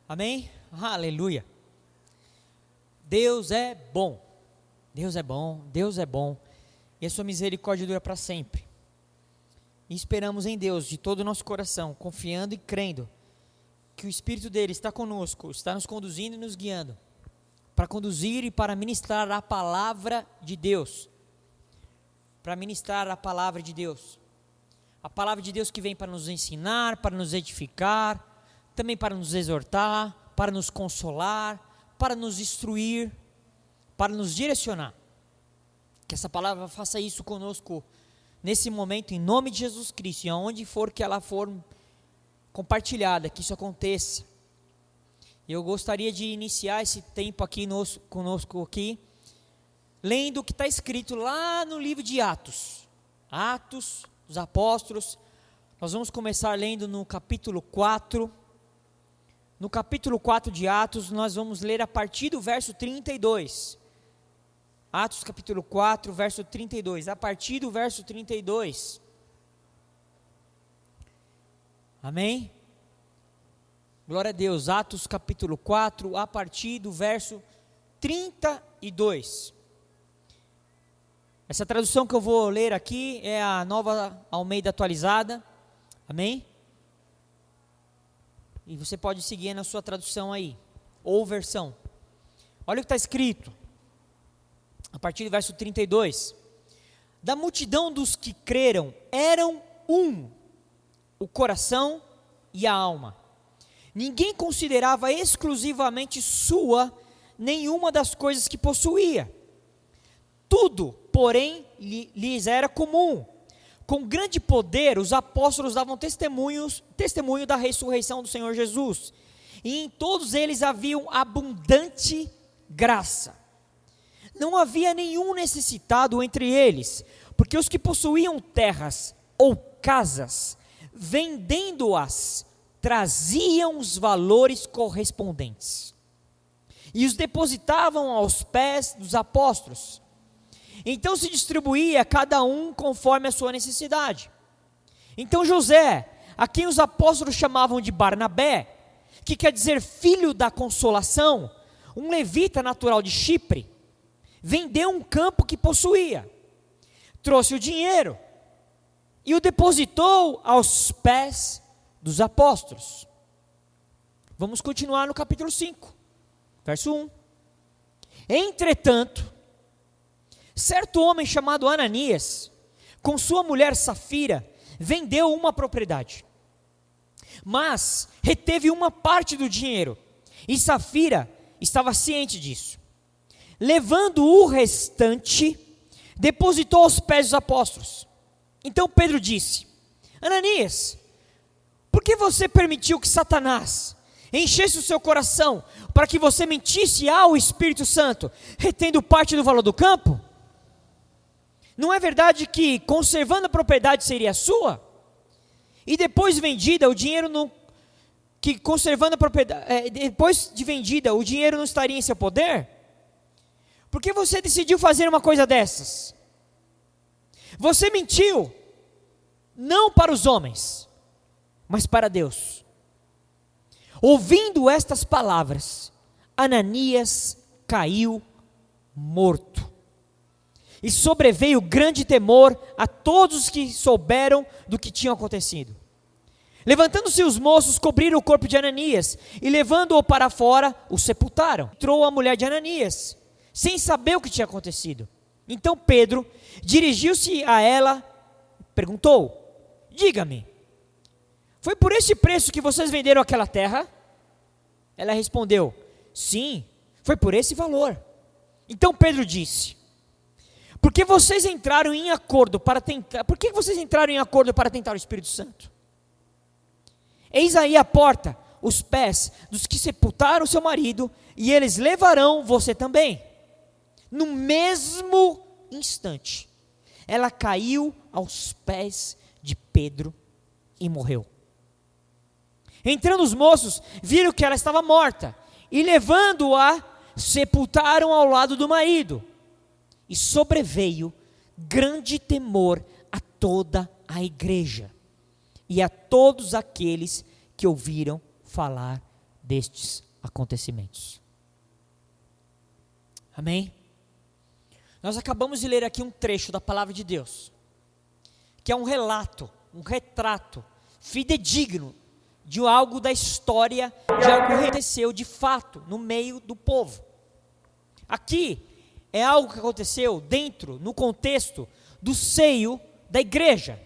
Amém? Aleluia. Deus é bom. Deus é bom. Deus é bom. E a sua misericórdia dura para sempre. E esperamos em Deus de todo o nosso coração, confiando e crendo que o Espírito dele está conosco, está nos conduzindo e nos guiando, para conduzir e para ministrar a palavra de Deus. Para ministrar a palavra de Deus. A palavra de Deus que vem para nos ensinar, para nos edificar, também para nos exortar, para nos consolar, para nos instruir, para nos direcionar. Que essa palavra faça isso conosco nesse momento, em nome de Jesus Cristo, e aonde for que ela for compartilhada, que isso aconteça. Eu gostaria de iniciar esse tempo aqui conosco aqui, lendo o que está escrito lá no livro de Atos. Atos dos Apóstolos. Nós vamos começar lendo no capítulo 4. No capítulo 4 de Atos, nós vamos ler a partir do verso 32. Atos capítulo 4, verso 32. A partir do verso 32. Amém? Glória a Deus. Atos capítulo 4, a partir do verso 32. Essa tradução que eu vou ler aqui é a Nova Almeida atualizada. Amém? E você pode seguir na sua tradução aí, ou versão. Olha o que está escrito, a partir do verso 32. Da multidão dos que creram, eram um, o coração e a alma. Ninguém considerava exclusivamente sua nenhuma das coisas que possuía. Tudo, porém, lhes era comum. Com grande poder, os apóstolos davam testemunho da ressurreição do Senhor Jesus. E em todos eles havia abundante graça. Não havia nenhum necessitado entre eles, porque os que possuíam terras ou casas, vendendo-as, traziam os valores correspondentes e os depositavam aos pés dos apóstolos. Então se distribuía cada um conforme a sua necessidade. Então José, a quem os apóstolos chamavam de Barnabé, que quer dizer filho da consolação, um levita natural de Chipre, vendeu um campo que possuía, trouxe o dinheiro e o depositou aos pés dos apóstolos. Vamos continuar no capítulo 5, verso 1. Entretanto, certo homem chamado Ananias, com sua mulher Safira, vendeu uma propriedade, mas reteve uma parte do dinheiro, e Safira estava ciente disso. Levando o restante, depositou aos pés dos apóstolos. Então Pedro disse: Ananias, por que você permitiu que Satanás enchesse o seu coração, para que você mentisse ao Espírito Santo, retendo parte do valor do campo? Não é verdade que, conservando a propriedade, seria sua? E depois vendida, o dinheiro não... Que conservando a propriedade... depois de vendida, o dinheiro não estaria em seu poder? Por que você decidiu fazer uma coisa dessas? Você mentiu, não para os homens, mas para Deus. Ouvindo estas palavras, Ananias caiu morto. E sobreveio grande temor a todos os que souberam do que tinha acontecido. Levantando-se os moços, cobriram o corpo de Ananias, e levando-o para fora, o sepultaram. Entrou a mulher de Ananias, sem saber o que tinha acontecido. Então Pedro dirigiu-se a ela e perguntou: diga-me, foi por esse preço que vocês venderam aquela terra? Ela respondeu: sim, foi por esse valor. Então Pedro disse: Por que vocês entraram em acordo para tentar o Espírito Santo? Eis aí a porta, os pés dos que sepultaram seu marido, e eles levarão você também. No mesmo instante, ela caiu aos pés de Pedro e morreu. Entrando os moços, viram que ela estava morta, e levando-a, sepultaram ao lado do marido. E sobreveio grande temor a toda a igreja e a todos aqueles que ouviram falar destes acontecimentos. Amém? Nós acabamos de ler aqui um trecho da palavra de Deus, que é um relato, um retrato fidedigno de algo da história, de algo que aconteceu de fato no meio do povo. Aqui é algo que aconteceu dentro, no contexto do seio da igreja.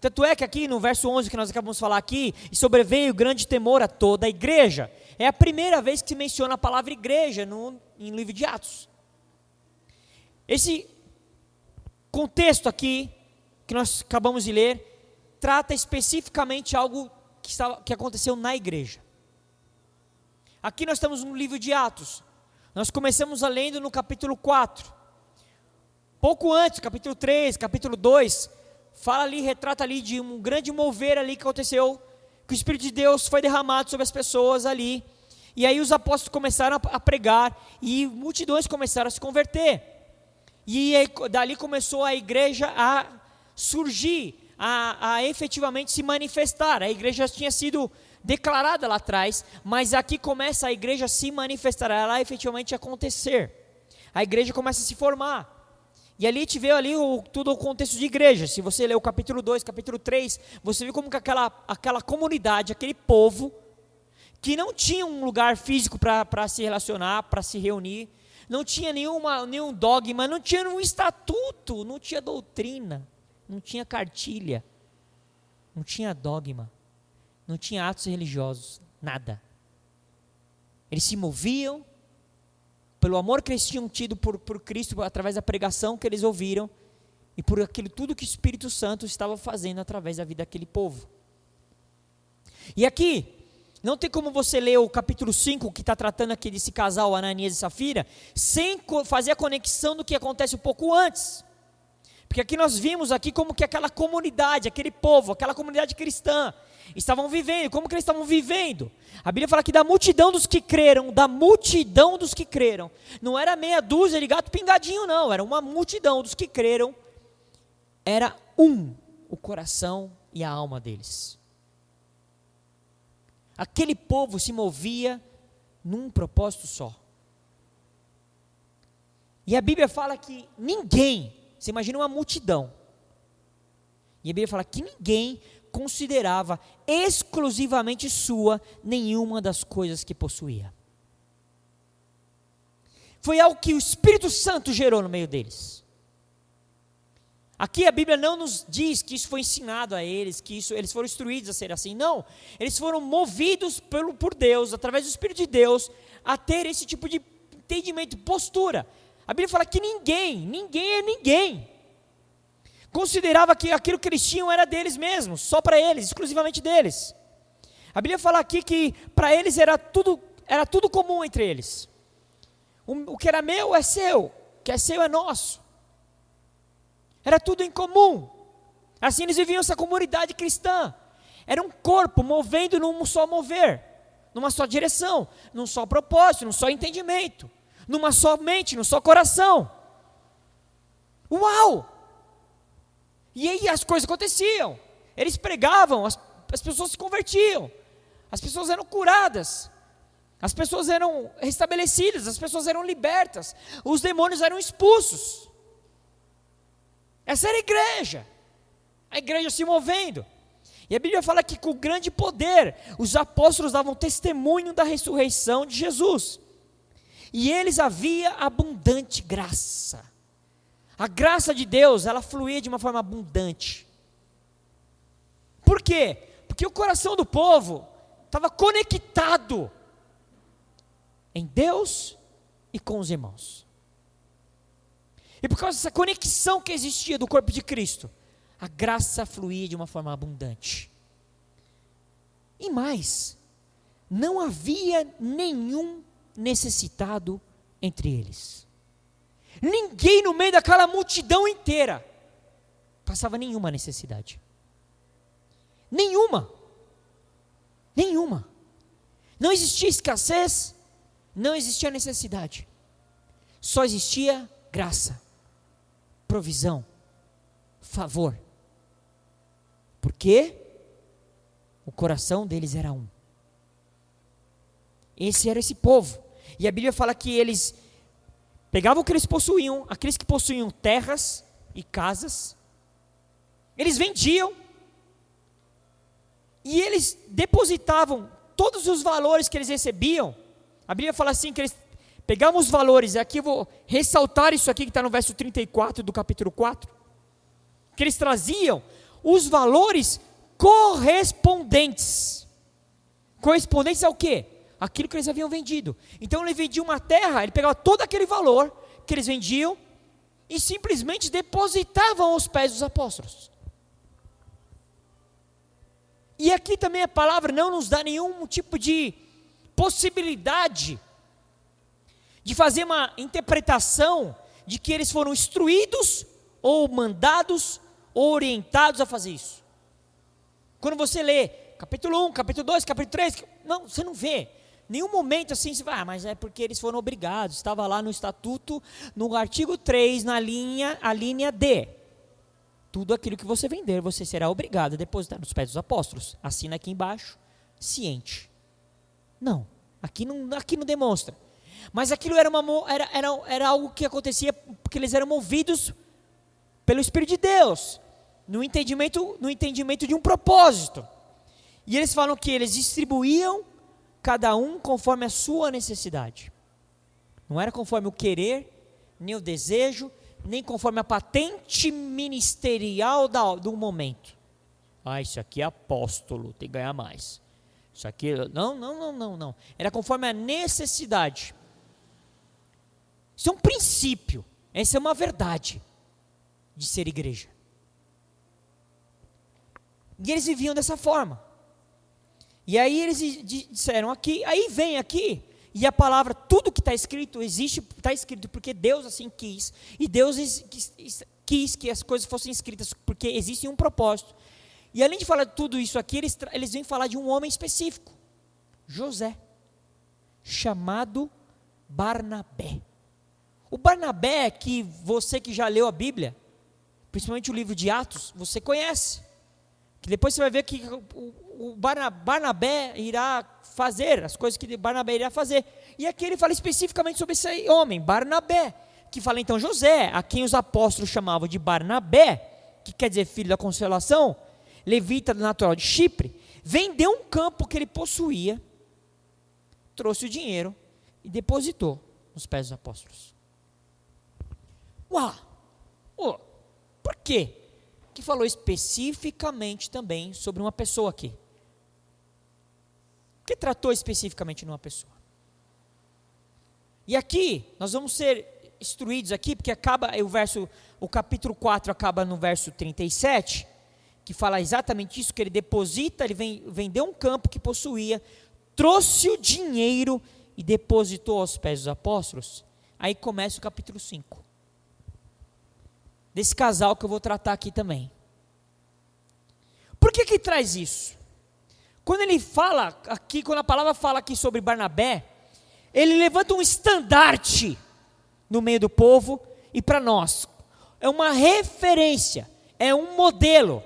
Tanto é que aqui no verso 11 que nós acabamos de falar aqui, e sobreveio grande temor a toda a igreja. É a primeira vez que se menciona a palavra igreja em livro de Atos. Esse contexto aqui, que nós acabamos de ler, trata especificamente algo que aconteceu na igreja. Aqui nós estamos no livro de Atos. Nós começamos lendo no capítulo 4. Pouco antes, capítulo 3, capítulo 2, fala ali, retrata ali de um grande mover ali que aconteceu, que o Espírito de Deus foi derramado sobre as pessoas ali, e aí os apóstolos começaram a pregar, e multidões começaram a se converter, e aí, dali começou a igreja a surgir, a efetivamente se manifestar. A igreja já tinha sido declarada lá atrás, mas aqui começa a igreja a se manifestar, ela efetivamente acontecer, a igreja começa a se formar. E ali te vê ali todo o contexto de igreja. Se você ler o capítulo 2, capítulo 3, você vê como que aquela comunidade, aquele povo, que não tinha um lugar físico para se relacionar, para se reunir, não tinha nenhum dogma, não tinha nenhum estatuto, não tinha doutrina, não tinha cartilha, não tinha dogma, não tinha atos religiosos, nada. Eles se moviam pelo amor que eles tinham tido por Cristo, através da pregação que eles ouviram, e por aquilo tudo que o Espírito Santo estava fazendo através da vida daquele povo. E aqui, não tem como você ler o capítulo 5, que está tratando aqui desse casal, Ananias e Safira, sem fazer a conexão do que acontece um pouco antes. Porque aqui nós vimos aqui como que aquela comunidade, aquele povo, aquela comunidade cristã, estavam vivendo, como que eles estavam vivendo. A Bíblia fala que da multidão dos que creram, não era meia dúzia de gato pingadinho não, era uma multidão dos que creram, era o coração e a alma deles. Aquele povo se movia num propósito só. E a Bíblia fala que ninguém, você imagina uma multidão, e a Bíblia fala que ninguém considerava exclusivamente sua nenhuma das coisas que possuía. Foi algo que o Espírito Santo gerou no meio deles. Aqui a Bíblia não nos diz que isso foi ensinado a eles, que eles foram instruídos a ser assim. Não, eles foram movidos por Deus, através do Espírito de Deus, a ter esse tipo de entendimento, postura. A Bíblia fala que ninguém considerava que aquilo que eles tinham era deles mesmos, só para eles, exclusivamente deles. A Bíblia fala aqui que para eles era tudo comum entre eles. O que era meu é seu, o que é seu é nosso. Era tudo em comum. Assim eles viviam essa comunidade cristã. Era um corpo movendo num só mover, numa só direção, num só propósito, num só entendimento, numa só mente, num só coração. Uau! E aí as coisas aconteciam. Eles pregavam, as pessoas se convertiam, as pessoas eram curadas, as pessoas eram restabelecidas, as pessoas eram libertas, os demônios eram expulsos. Essa era a igreja se movendo. E a Bíblia fala que com grande poder, os apóstolos davam testemunho da ressurreição de Jesus. E eles havia abundante graça. A graça de Deus, ela fluía de uma forma abundante. Por quê? Porque o coração do povo estava conectado em Deus e com os irmãos. E por causa dessa conexão que existia do corpo de Cristo, a graça fluía de uma forma abundante. E mais, não havia nenhum necessitado entre eles. Ninguém no meio daquela multidão inteira passava nenhuma necessidade. Nenhuma. Não existia escassez, não existia necessidade. Só existia graça, provisão, favor. Porque o coração deles era um. Esse era esse povo. E a Bíblia fala que eles pegavam o que eles possuíam, aqueles que possuíam terras e casas, eles vendiam, e eles depositavam todos os valores que eles recebiam. A Bíblia fala assim, que eles pegavam os valores, aqui eu vou ressaltar isso aqui que está no verso 34 do capítulo 4, que eles traziam os valores correspondentes. Correspondentes ao quê? Aquilo que eles haviam vendido. Então ele vendia uma terra, ele pegava todo aquele valor que eles vendiam e simplesmente depositavam aos pés dos apóstolos. E aqui também a palavra não nos dá nenhum tipo de possibilidade de fazer uma interpretação de que eles foram instruídos ou mandados ou orientados a fazer isso. Quando você lê capítulo 1, capítulo 2, capítulo 3, não, você não vê nenhum momento assim, você vai, mas é porque eles foram obrigados, estava lá no estatuto, no artigo 3, a linha D. Tudo aquilo que você vender, você será obrigado a depositar nos pés dos apóstolos. Assina aqui embaixo, ciente. Não, aqui não demonstra. Mas aquilo era algo que acontecia porque eles eram movidos pelo Espírito de Deus, no entendimento de um propósito. E eles falam que eles distribuíam cada um conforme a sua necessidade. Não era conforme o querer, nem o desejo, nem conforme a patente ministerial do momento. Isso aqui é apóstolo, tem que ganhar mais. Isso aqui, não. Era conforme a necessidade. Isso é um princípio, essa é uma verdade de ser igreja. E eles viviam dessa forma. E aí eles disseram aqui, aí vem aqui, e a palavra, tudo que está escrito, está escrito porque Deus assim quis, e Deus quis que as coisas fossem escritas, porque existe um propósito. E além de falar de tudo isso aqui, eles vêm falar de um homem específico, José, chamado Barnabé. O Barnabé, que você que já leu a Bíblia, principalmente o livro de Atos, você conhece, que depois você vai ver que o Barnabé irá fazer, as coisas que Barnabé irá fazer, e aqui ele fala especificamente sobre esse homem, Barnabé, que fala então José, a quem os apóstolos chamavam de Barnabé, que quer dizer filho da consolação, levita natural de Chipre, vendeu um campo que ele possuía, trouxe o dinheiro e depositou nos pés dos apóstolos. Por quê? Que falou especificamente também sobre uma pessoa aqui. Por que tratou especificamente numa pessoa? E aqui, nós vamos ser instruídos aqui, porque o capítulo 4 acaba no verso 37, que fala exatamente isso, que ele deposita, ele vendeu um campo que possuía, trouxe o dinheiro e depositou aos pés dos apóstolos. Aí começa o capítulo 5. Desse casal que eu vou tratar aqui também. Por que traz isso? Quando ele fala aqui, quando a palavra fala aqui sobre Barnabé, ele levanta um estandarte no meio do povo e para nós. É uma referência, é um modelo.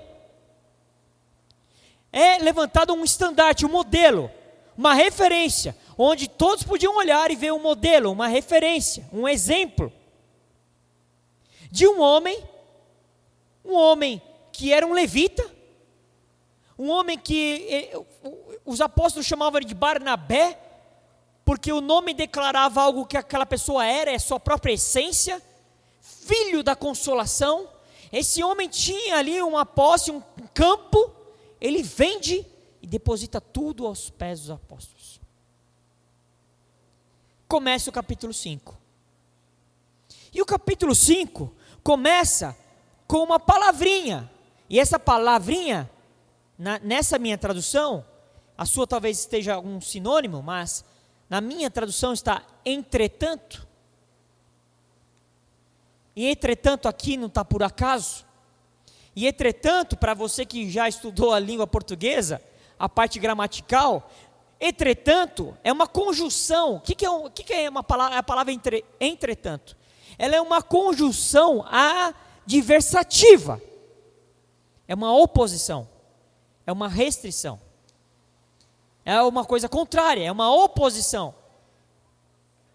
É levantado um estandarte, um modelo, uma referência, onde todos podiam olhar e ver um modelo, uma referência, um exemplo de um homem que era um levita, um homem que os apóstolos chamavam de Barnabé, porque o nome declarava algo que aquela pessoa era, é sua própria essência, filho da consolação. Esse homem tinha ali uma posse, um campo, ele vende e deposita tudo aos pés dos apóstolos. Começa o capítulo 5. E o capítulo 5 começa com uma palavrinha. E essa palavrinha, nessa minha tradução, a sua talvez esteja um sinônimo, mas na minha tradução está entretanto. E entretanto aqui não está por acaso. E entretanto, para você que já estudou a língua portuguesa, a parte gramatical, entretanto é uma conjunção. O que é a palavra entretanto? Ela é uma conjunção adversativa. É uma oposição. É uma restrição. É uma coisa contrária, é uma oposição.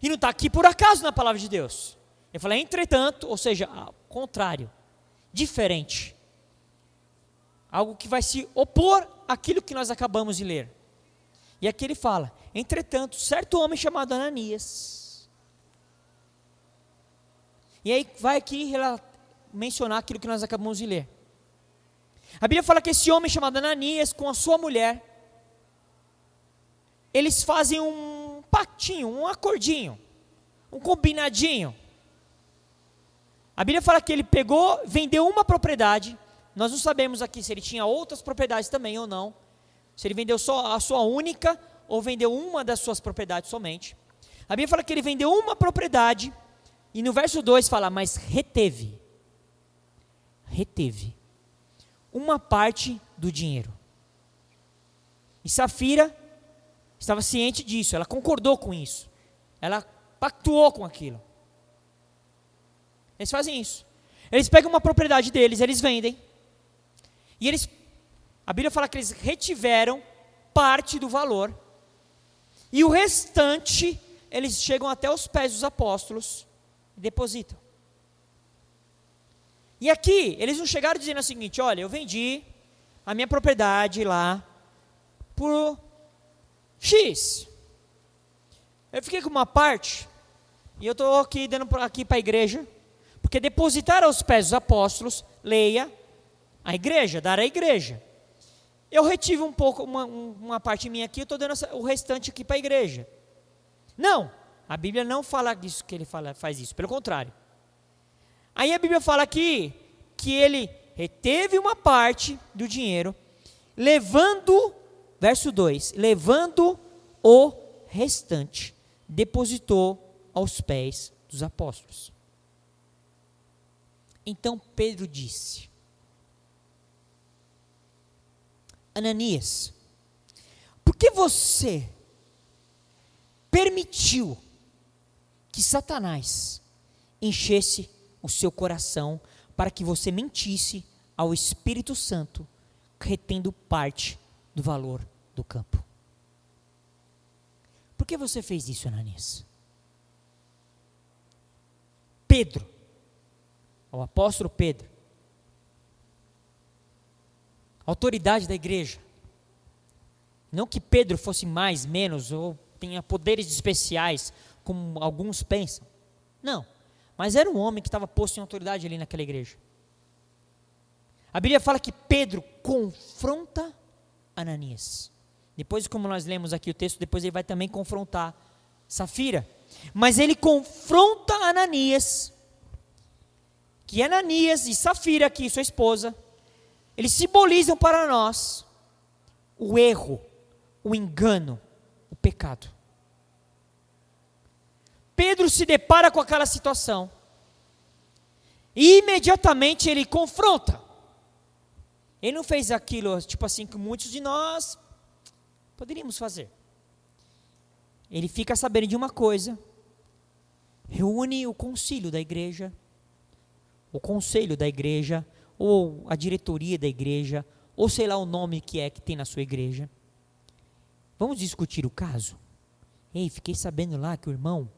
E não está aqui por acaso na palavra de Deus. Ele fala, entretanto, ou seja, contrário, diferente. Algo que vai se opor àquilo que nós acabamos de ler. E aqui ele fala, entretanto, certo homem chamado Ananias. E aí vai aqui mencionar aquilo que nós acabamos de ler. A Bíblia fala que esse homem chamado Ananias, com a sua mulher, eles fazem um pactinho, um acordinho, um combinadinho. A Bíblia fala que ele pegou, vendeu uma propriedade. Nós não sabemos aqui se ele tinha outras propriedades também ou não. Se ele vendeu só a sua única ou vendeu uma das suas propriedades somente. A Bíblia fala que ele vendeu uma propriedade e no verso 2 fala, mas reteve uma parte do dinheiro. E Safira estava ciente disso, ela concordou com isso. Ela pactuou com aquilo. Eles fazem isso. Eles pegam uma propriedade deles, eles vendem. E a Bíblia fala que eles retiveram parte do valor. E o restante, eles chegam até os pés dos apóstolos e depositam. E aqui, eles não chegaram dizendo o seguinte, olha, eu vendi a minha propriedade lá por X. Eu fiquei com uma parte, e eu estou aqui dando aqui para a igreja, porque depositar aos pés dos apóstolos, leia a igreja, dar à igreja. Eu retive um pouco, uma parte minha aqui, eu estou dando o restante aqui para a igreja. Não, a Bíblia não fala disso, que ele faz isso, pelo contrário. Aí a Bíblia fala aqui, que ele reteve uma parte do dinheiro, levando, verso 2, levando o restante, depositou aos pés dos apóstolos. Então Pedro disse, Ananias, por que você permitiu que Satanás enchesse o seu coração para que você mentisse ao Espírito Santo, retendo parte do valor do campo? Por que você fez isso, Ananias? Pedro, o apóstolo Pedro, autoridade da igreja, não que Pedro fosse mais, menos, ou tenha poderes especiais, como alguns pensam, não, mas era um homem que estava posto em autoridade ali naquela igreja. A Bíblia fala que Pedro confronta Ananias. Depois, como nós lemos aqui o texto, depois ele vai também confrontar Safira. Mas ele confronta Ananias, que Ananias e Safira, aqui sua esposa, eles simbolizam para nós o erro, o engano, o pecado. Pedro se depara com aquela situação e imediatamente ele confronta. Ele não fez aquilo, tipo assim, que muitos de nós poderíamos fazer. Ele fica sabendo de uma coisa, reúne o concílio da igreja, o conselho da igreja, ou a diretoria da igreja, ou sei lá o nome que tem na sua igreja. Vamos discutir o caso? Ei, fiquei sabendo lá que o irmão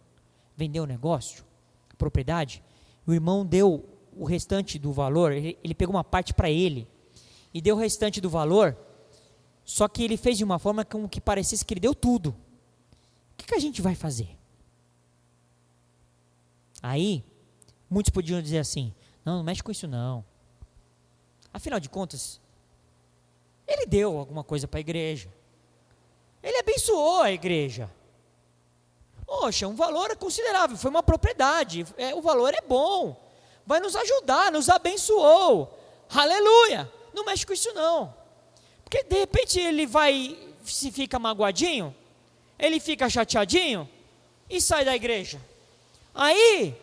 vendeu o negócio, a propriedade, o irmão deu o restante do valor, ele pegou uma parte para ele, e deu o restante do valor, só que ele fez de uma forma como que parecesse que ele deu tudo. O que a gente vai fazer? Aí, muitos podiam dizer assim, não mexe com isso não. Afinal de contas, ele deu alguma coisa para a igreja. Ele abençoou a igreja. Poxa, um valor considerável, foi uma propriedade, o valor é bom, vai nos ajudar, nos abençoou, aleluia, não mexe com isso não, porque de repente ele se fica magoadinho, ele fica chateadinho, e sai da igreja, aí,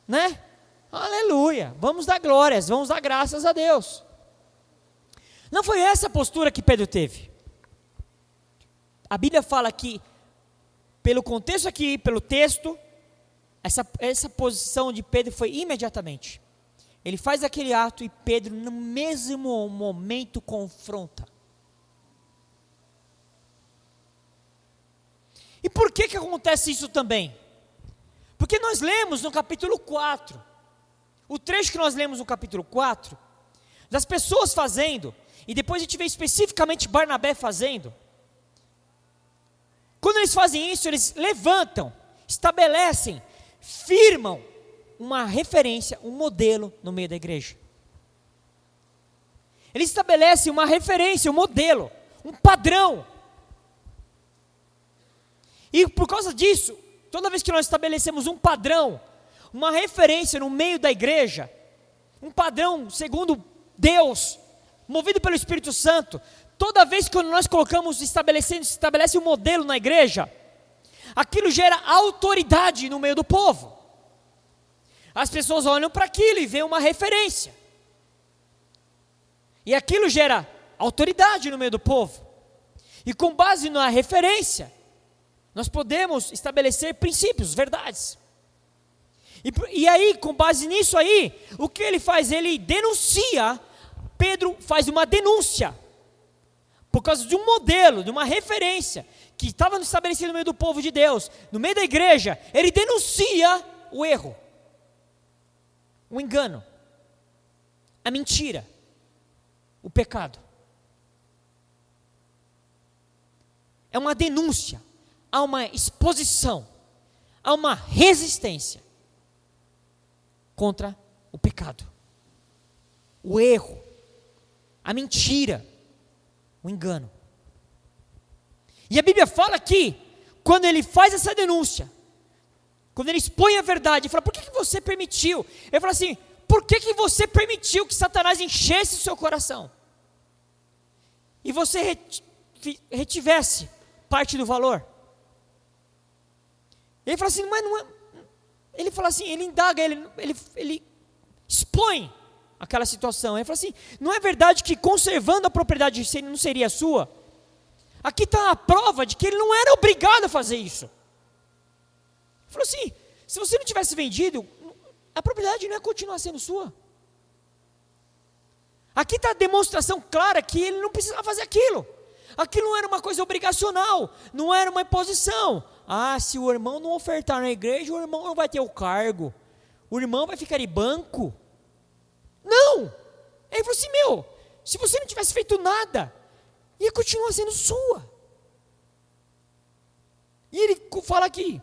né, aleluia, vamos dar glórias, vamos dar graças a Deus. Não foi essa a postura que Pedro teve. A Bíblia fala que, pelo contexto aqui, pelo texto, essa posição de Pedro foi imediatamente. Ele faz aquele ato e Pedro, no mesmo momento, confronta. E por que acontece isso também? Porque nós lemos no capítulo 4, o trecho que nós lemos no capítulo 4, das pessoas fazendo, e depois a gente vê especificamente Barnabé fazendo. Quando eles fazem isso, eles levantam, estabelecem, firmam uma referência, um modelo no meio da igreja. Eles estabelecem uma referência, um modelo, um padrão. E por causa disso, toda vez que nós estabelecemos um padrão, uma referência no meio da igreja, um padrão segundo Deus, movido pelo Espírito Santo, toda vez que nós colocamos, estabelece um modelo na igreja, aquilo gera autoridade no meio do povo. As pessoas olham para aquilo e veem uma referência. E aquilo gera autoridade no meio do povo. E com base na referência, nós podemos estabelecer princípios, verdades. E aí, com base nisso aí, o que ele faz? Ele denuncia, Pedro faz uma denúncia, por causa de um modelo, de uma referência, que estava estabelecido no meio do povo de Deus, no meio da igreja, ele denuncia o erro, o engano, a mentira, o pecado. É uma denúncia, há uma exposição, há uma resistência contra o pecado, o erro, a mentira, o engano. E a Bíblia fala que, quando ele faz essa denúncia, quando ele expõe a verdade, ele fala: por que você permitiu? Ele fala assim: por que você permitiu que Satanás enchesse o seu coração? E você retivesse parte do valor? Ele fala assim, mas não é. Ele fala assim, ele indaga, ele expõe aquela situação. Ele fala assim: não é verdade que conservando a propriedade não seria sua? Aqui está a prova de que ele não era obrigado a fazer isso. Ele falou assim: se você não tivesse vendido, a propriedade não ia continuar sendo sua. Aqui está a demonstração clara que ele não precisava fazer aquilo. Aquilo não era uma coisa obrigacional, não era uma imposição. Ah, se o irmão não ofertar na igreja, o irmão não vai ter o cargo, o irmão vai ficar em banco. Não! Ele falou assim: se você não tivesse feito nada, ia continuar sendo sua. E ele fala aqui: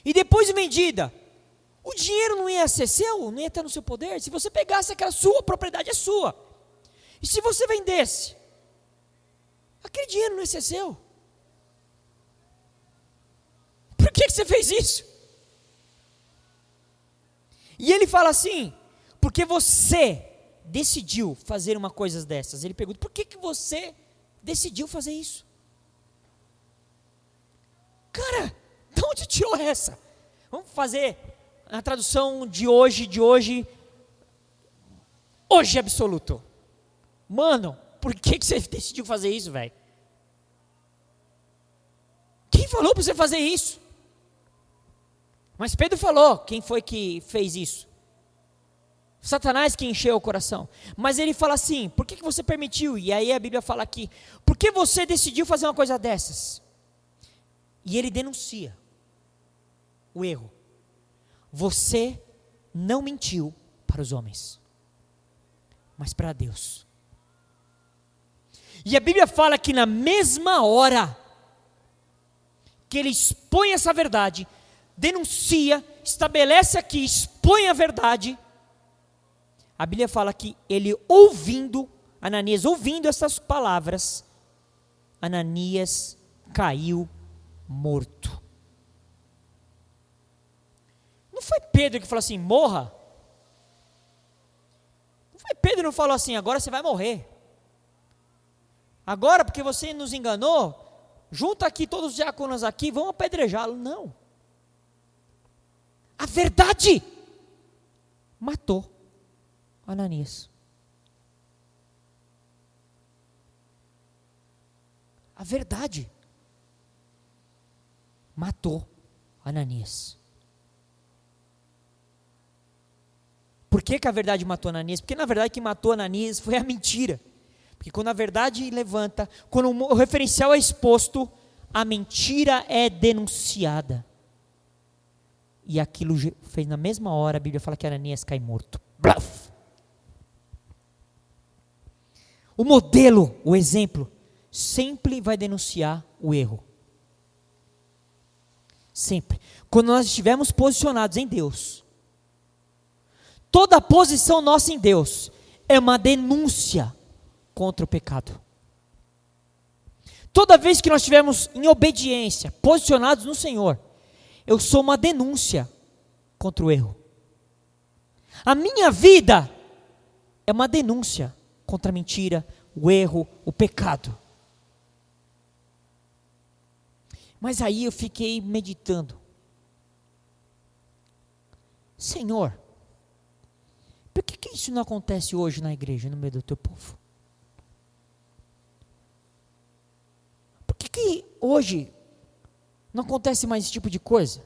e depois de vendida, o dinheiro não ia ser seu, não ia estar no seu poder. Se você pegasse aquela sua propriedade, é sua. E se você vendesse, aquele dinheiro não ia ser seu. Por que você fez isso? E ele fala assim: porque você decidiu fazer uma coisa dessas. Ele pergunta: por que você decidiu fazer isso? Cara, de onde tirou essa? Vamos fazer a tradução de hoje absoluto. Mano, por que você decidiu fazer isso, velho? Quem falou para você fazer isso? Mas Pedro falou, quem foi que fez isso? Satanás que encheu o coração. Mas ele fala assim: por que você permitiu? E aí a Bíblia fala aqui: por que você decidiu fazer uma coisa dessas? E ele denuncia o erro. Você não mentiu para os homens, mas para Deus. E a Bíblia fala que na mesma hora que ele expõe essa verdade, denuncia, estabelece aqui, expõe a verdade, a Bíblia fala que ele Ananias ouvindo essas palavras, Ananias caiu morto. Não foi Pedro que falou assim: morra? Não foi Pedro que não falou assim: agora você vai morrer. Agora, porque você nos enganou, junta aqui todos os diáconos aqui, vamos apedrejá-lo. Não. A verdade matou Ananias. A verdade matou Ananias. Por que a verdade matou Ananias? Porque na verdade quem matou Ananias foi a mentira. Porque quando a verdade levanta, quando o referencial é exposto, a mentira é denunciada. E aquilo fez na mesma hora, a Bíblia fala que Ananias cai morto. Bluff. O modelo, o exemplo, sempre vai denunciar o erro. Sempre. Quando nós estivermos posicionados em Deus, toda a posição nossa em Deus é uma denúncia contra o pecado. Toda vez que nós estivermos em obediência, posicionados no Senhor, eu sou uma denúncia contra o erro. A minha vida é uma denúncia contra a mentira, o erro, o pecado. Mas aí eu fiquei meditando. Senhor, por que isso não acontece hoje na igreja, no meio do teu povo? Por que hoje não acontece mais esse tipo de coisa?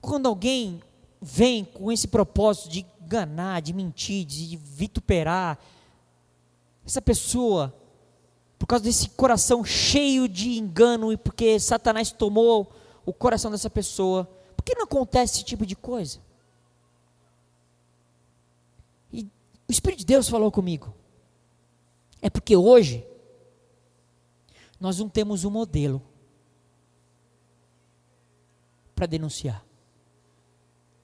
Quando alguém vem com esse propósito de enganar, de mentir, de vituperar, essa pessoa, por causa desse coração cheio de engano e porque Satanás tomou o coração dessa pessoa, por que não acontece esse tipo de coisa? E o Espírito de Deus falou comigo. É porque hoje nós não temos um modelo para denunciar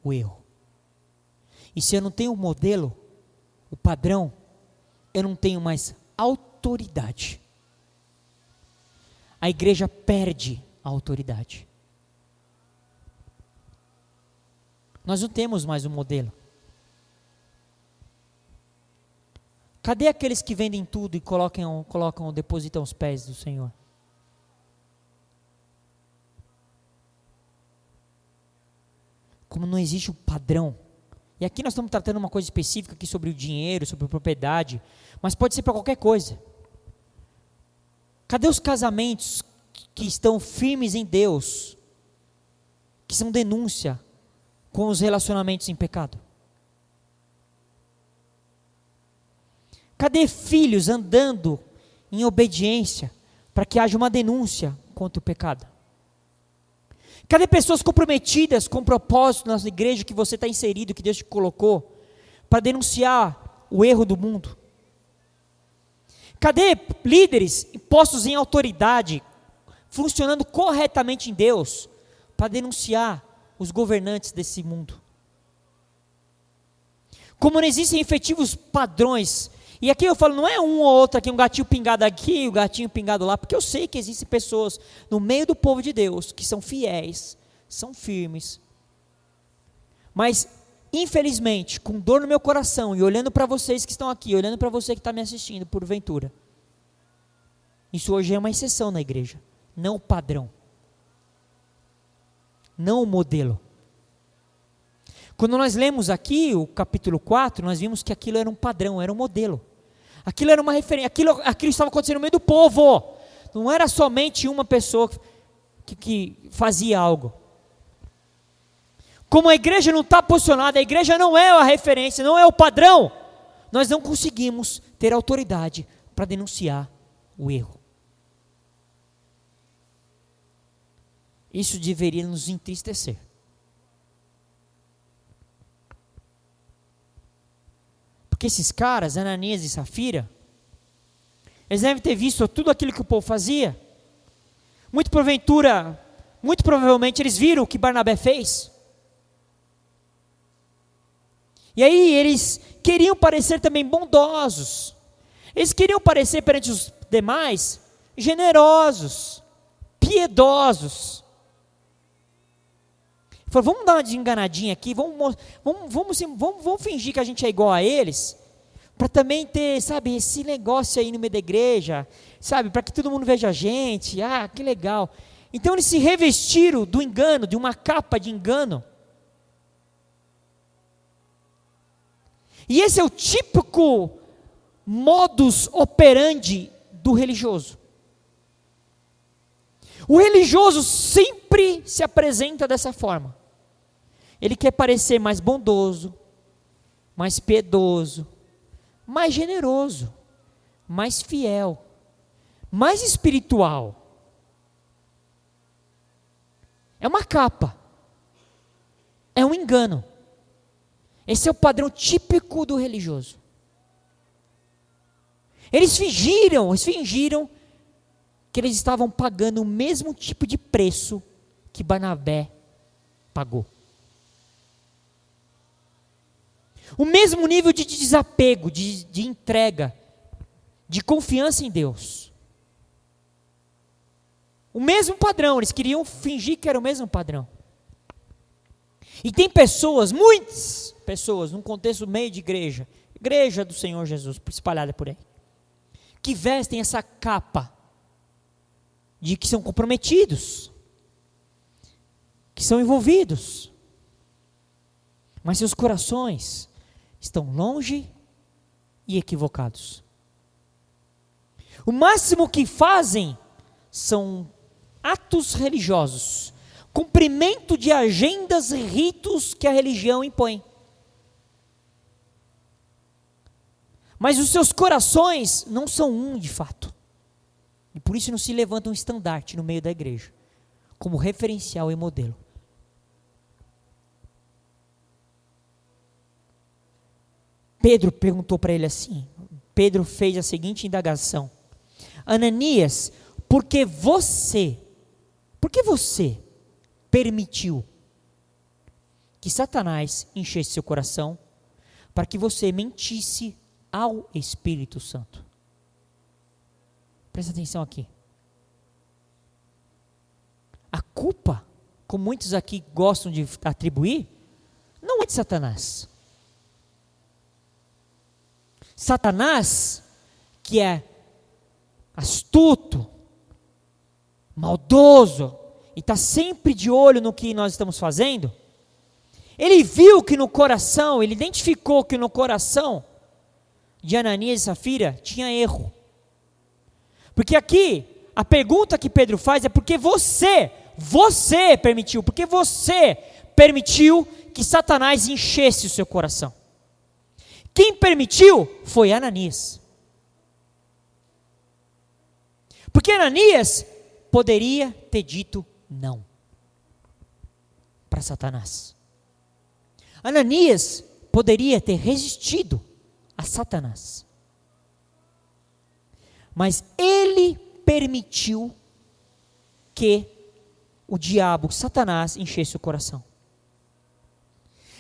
o erro. E se eu não tenho um modelo, o padrão, eu não tenho mais autoridade. A igreja perde a autoridade. Nós não temos mais um modelo. Cadê aqueles que vendem tudo e depositam os pés do Senhor? Como não existe um padrão. E aqui nós estamos tratando uma coisa específica aqui sobre o dinheiro, sobre a propriedade, mas pode ser para qualquer coisa. Cadê os casamentos que estão firmes em Deus, que são denúncia com os relacionamentos em pecado? Cadê filhos andando em obediência para que haja uma denúncia contra o pecado? Cadê pessoas comprometidas com o propósito na igreja que você está inserido, que Deus te colocou, para denunciar o erro do mundo? Cadê líderes postos em autoridade, funcionando corretamente em Deus, para denunciar os governantes desse mundo? Como não existem efetivos padrões, e aqui eu falo, não é um ou outro aqui, um gatinho pingado aqui, um gatinho pingado lá, porque eu sei que existem pessoas no meio do povo de Deus, que são fiéis, são firmes, mas infelizmente, com dor no meu coração, e olhando para vocês que estão aqui, olhando para você que está me assistindo, porventura, isso hoje é uma exceção na igreja, não o padrão, não o modelo. Quando nós lemos aqui o capítulo 4, nós vimos que aquilo era um padrão, era um modelo. Aquilo era uma referência, aquilo estava acontecendo no meio do povo. Não era somente uma pessoa que fazia algo. Como a igreja não está posicionada, a igreja não é a referência, não é o padrão, nós não conseguimos ter autoridade para denunciar o erro. Isso deveria nos entristecer. Porque esses caras, Ananias e Safira, eles devem ter visto tudo aquilo que o povo fazia. Muito provavelmente eles viram o que Barnabé fez. E aí eles queriam parecer também bondosos. Eles queriam parecer perante os demais generosos, piedosos. Falou, vamos dar uma desenganadinha aqui, vamos fingir que a gente é igual a eles, para também ter, sabe, esse negócio aí no meio da igreja, sabe, para que todo mundo veja a gente, que legal. Então eles se revestiram do engano, de uma capa de engano. E esse é o típico modus operandi do religioso. O religioso sempre se apresenta dessa forma. Ele quer parecer mais bondoso, mais piedoso, mais generoso, mais fiel, mais espiritual. É uma capa. É um engano. Esse é o padrão típico do religioso. Eles fingiram que eles estavam pagando o mesmo tipo de preço que Barnabé pagou. O mesmo nível de desapego, de entrega, de confiança em Deus. O mesmo padrão, eles queriam fingir que era o mesmo padrão. E tem pessoas, muitas pessoas, num contexto meio de igreja do Senhor Jesus, espalhada por aí, que vestem essa capa de que são comprometidos, que são envolvidos, mas seus corações estão longe e equivocados. O máximo que fazem são atos religiosos, cumprimento de agendas e ritos que a religião impõe. Mas os seus corações não são um de fato. E por isso não se levanta um estandarte no meio da igreja, como referencial e modelo. Pedro perguntou para ele assim, Pedro fez a seguinte indagação: Ananias, por que você permitiu que Satanás enchesse seu coração para que você mentisse ao Espírito Santo? Presta atenção aqui. A culpa, como muitos aqui gostam de atribuir, não é de Satanás. Satanás, que é astuto, maldoso, e está sempre de olho no que nós estamos fazendo, ele viu que no coração, ele identificou que no coração de Ananias e Safira tinha erro. Porque aqui, a pergunta que Pedro faz é porque você permitiu, porque você permitiu que Satanás enchesse o seu coração. Quem permitiu foi Ananias. Porque Ananias poderia ter dito não para Satanás. Ananias poderia ter resistido a Satanás. Mas ele permitiu que o diabo, Satanás, enchesse o coração.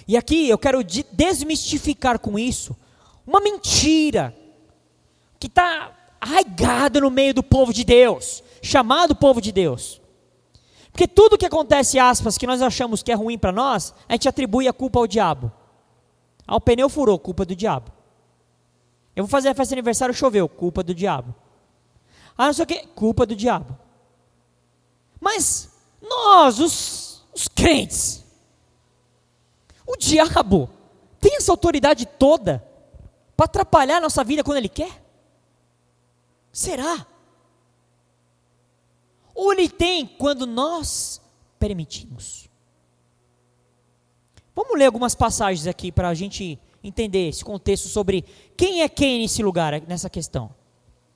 E aqui eu quero desmistificar com isso uma mentira que está arraigada no meio do povo de Deus, chamado povo de Deus. Porque tudo que acontece, aspas, que nós achamos que é ruim para nós, a gente atribui a culpa ao diabo. O pneu furou, culpa do diabo. Eu vou fazer a festa de aniversário, choveu, culpa do diabo. Não sei o que, culpa do diabo. Mas nós, os crentes, o diabo tem essa autoridade toda para atrapalhar a nossa vida quando ele quer? Será? Ou ele tem quando nós permitimos? Vamos ler algumas passagens aqui para a gente entender esse contexto sobre quem é quem nesse lugar, nessa questão.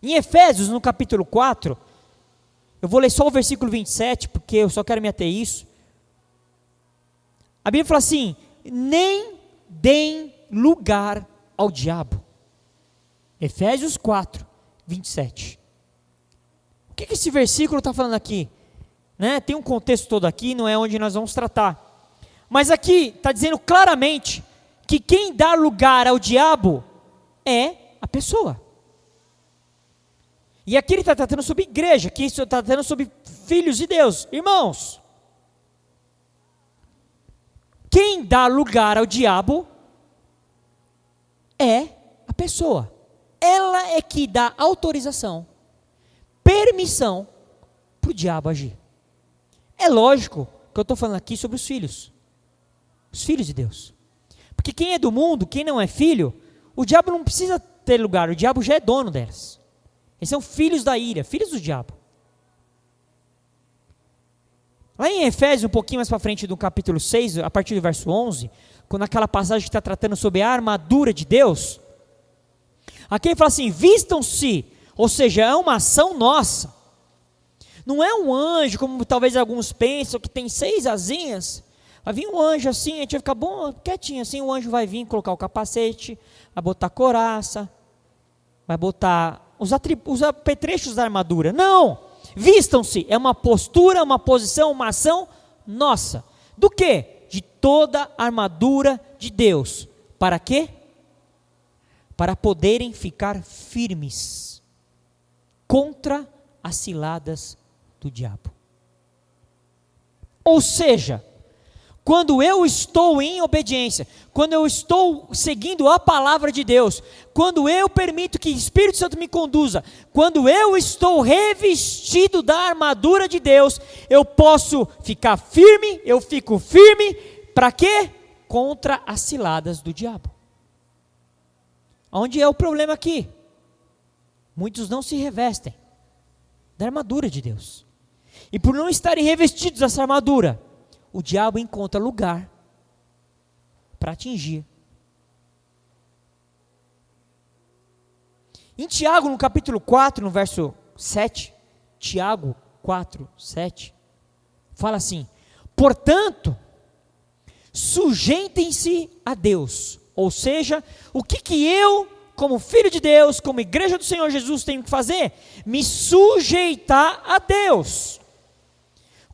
Em Efésios, no capítulo 4, eu vou ler só o versículo 27, porque eu só quero me ater a isso. A Bíblia fala assim: nem deem lugar ao diabo. Efésios 4, 27. O que esse versículo está falando aqui? Tem um contexto todo aqui, não é onde nós vamos tratar. Mas aqui está dizendo claramente que quem dá lugar ao diabo é a pessoa. E aqui ele está tratando sobre igreja, aqui está tratando sobre filhos de Deus, irmãos. Quem dá lugar ao diabo é a pessoa. Ela é que dá autorização, permissão para o diabo agir. É lógico que eu estou falando aqui sobre os filhos de Deus. Porque quem é do mundo, quem não é filho, o diabo não precisa ter lugar, o diabo já é dono delas. Eles são filhos da ira, filhos do diabo. Lá em Efésios, um pouquinho mais para frente do capítulo 6, a partir do verso 11, quando aquela passagem que está tratando sobre a armadura de Deus, aqui ele fala assim: vistam-se, ou seja, é uma ação nossa, Não é um anjo, como talvez alguns pensam, que tem 6 asinhas. Vai vir um anjo assim, a gente vai ficar bom, quietinho assim, o anjo vai vir colocar o capacete, vai botar a couraça, vai botar os apetrechos da armadura. Não! Vistam-se, é uma postura, uma posição, uma ação nossa. Do quê? De toda a armadura de Deus. Para quê? Para poderem ficar firmes contra as ciladas do diabo. Ou seja, quando eu estou em obediência, quando eu estou seguindo a palavra de Deus, quando eu permito que o Espírito Santo me conduza, quando eu estou revestido da armadura de Deus, eu posso ficar firme, eu fico firme, para quê? Contra as ciladas do diabo. Onde é o problema aqui? Muitos não se revestem da armadura de Deus. E por não estarem revestidos dessa armadura, o diabo encontra lugar para atingir. Em Tiago, no capítulo 4, no verso 7, Tiago 4, 7, fala assim: portanto, sujeitem-se a Deus. Ou seja, o que eu, como filho de Deus, como igreja do Senhor Jesus, tenho que fazer? Me sujeitar a Deus.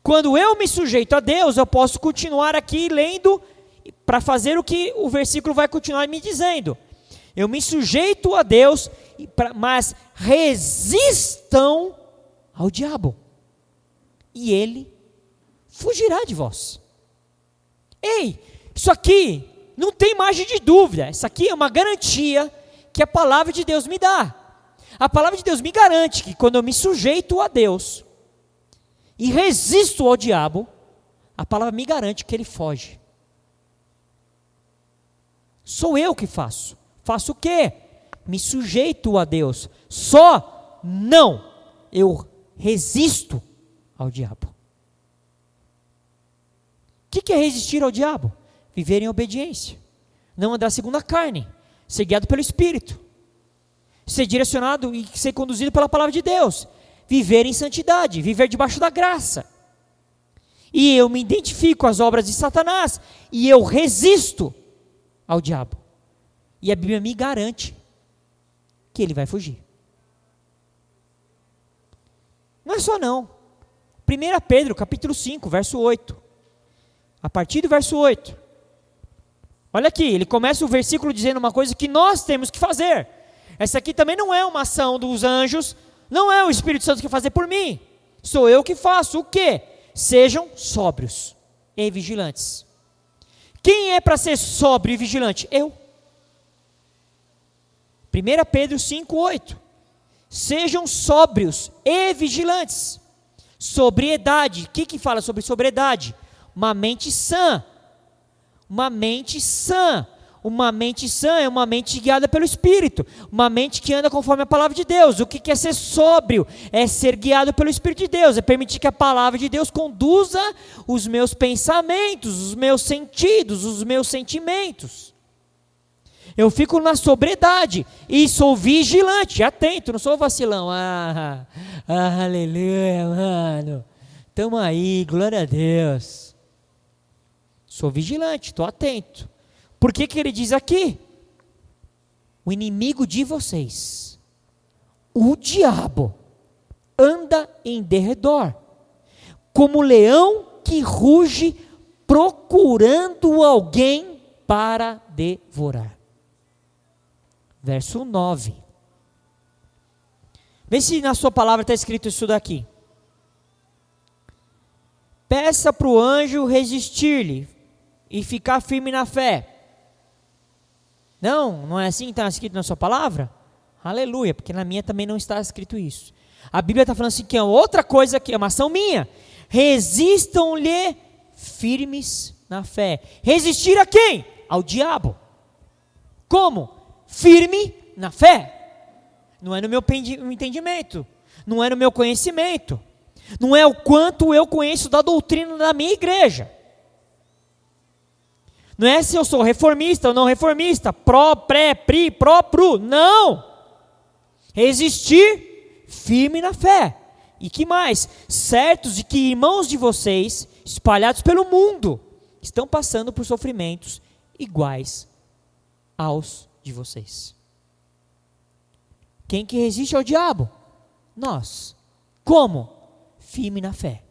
Quando eu me sujeito a Deus, eu posso continuar aqui lendo para fazer o que o versículo vai continuar me dizendo. Eu me sujeito a Deus, mas resistam ao diabo, e ele fugirá de vós. Ei, isso aqui não tem margem de dúvida, isso aqui é uma garantia que a palavra de Deus me dá. A palavra de Deus me garante que quando eu me sujeito a Deus e resisto ao diabo, a palavra me garante que ele foge. Sou eu que faço. Faço o quê? Me sujeito a Deus. Só não, eu resisto ao diabo. O que é resistir ao diabo? Viver em obediência. Não andar segundo a carne. Ser guiado pelo Espírito. Ser direcionado e ser conduzido pela palavra de Deus. Viver em santidade, viver debaixo da graça. E eu me identifico com as obras de Satanás, e eu resisto ao diabo. E a Bíblia me garante que ele vai fugir. Não é só não. 1 Pedro, capítulo 5, verso 8. A partir do verso 8. Olha aqui, ele começa o versículo dizendo uma coisa que nós temos que fazer. Essa aqui também não é uma ação dos anjos, não é o Espírito Santo que vai fazer por mim. Sou eu que faço. O quê? Sejam sóbrios e vigilantes. Quem é para ser sóbrio e vigilante? Eu. 1 Pedro 5, 8. Sejam sóbrios e vigilantes. Sobriedade. O que fala sobre sobriedade? Uma mente sã. Uma mente sã. Uma mente sã é uma mente guiada pelo Espírito, uma mente que anda conforme a palavra de Deus. O que é ser sóbrio? É ser guiado pelo Espírito de Deus, é permitir que a palavra de Deus conduza os meus pensamentos, os meus sentidos, os meus sentimentos. Eu fico na sobriedade e sou vigilante, atento, não sou vacilão. Aleluia, mano, estamos aí, glória a Deus. Sou vigilante, estou atento. Por que ele diz aqui? O inimigo de vocês, o diabo, anda em derredor, como leão que ruge, procurando alguém para devorar. Verso 9. Vê se na sua palavra está escrito isso daqui. Peça para o anjo resistir-lhe e ficar firme na fé. Não é assim que está escrito na sua palavra? Aleluia, porque na minha também não está escrito isso. A Bíblia está falando assim que é outra coisa, que é uma ação minha. Resistam-lhe firmes na fé. Resistir a quem? Ao diabo. Como? Firme na fé. Não é no meu entendimento, não é no meu conhecimento, não é o quanto eu conheço da doutrina da minha igreja. Não é se eu sou reformista ou não reformista, pró, pré, pri, pró, pro, não. Resistir firme na fé, E que mais? Certos de que irmãos de vocês, espalhados pelo mundo, estão passando por sofrimentos iguais aos de vocês. Quem que resiste ao diabo? Nós. Como? Firme na fé.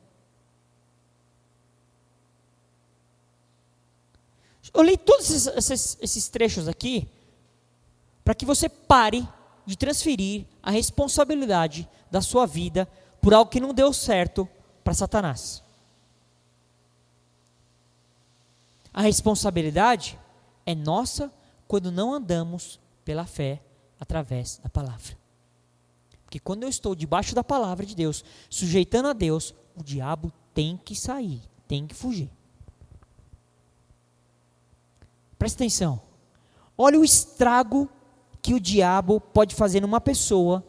Eu li todos esses trechos aqui para que você pare de transferir a responsabilidade da sua vida por algo que não deu certo para Satanás. A responsabilidade é nossa quando não andamos pela fé através da palavra. Porque quando eu estou debaixo da palavra de Deus, sujeitando a Deus, o diabo tem que sair, tem que fugir. Presta atenção. Olha o estrago que o diabo pode fazer numa pessoa,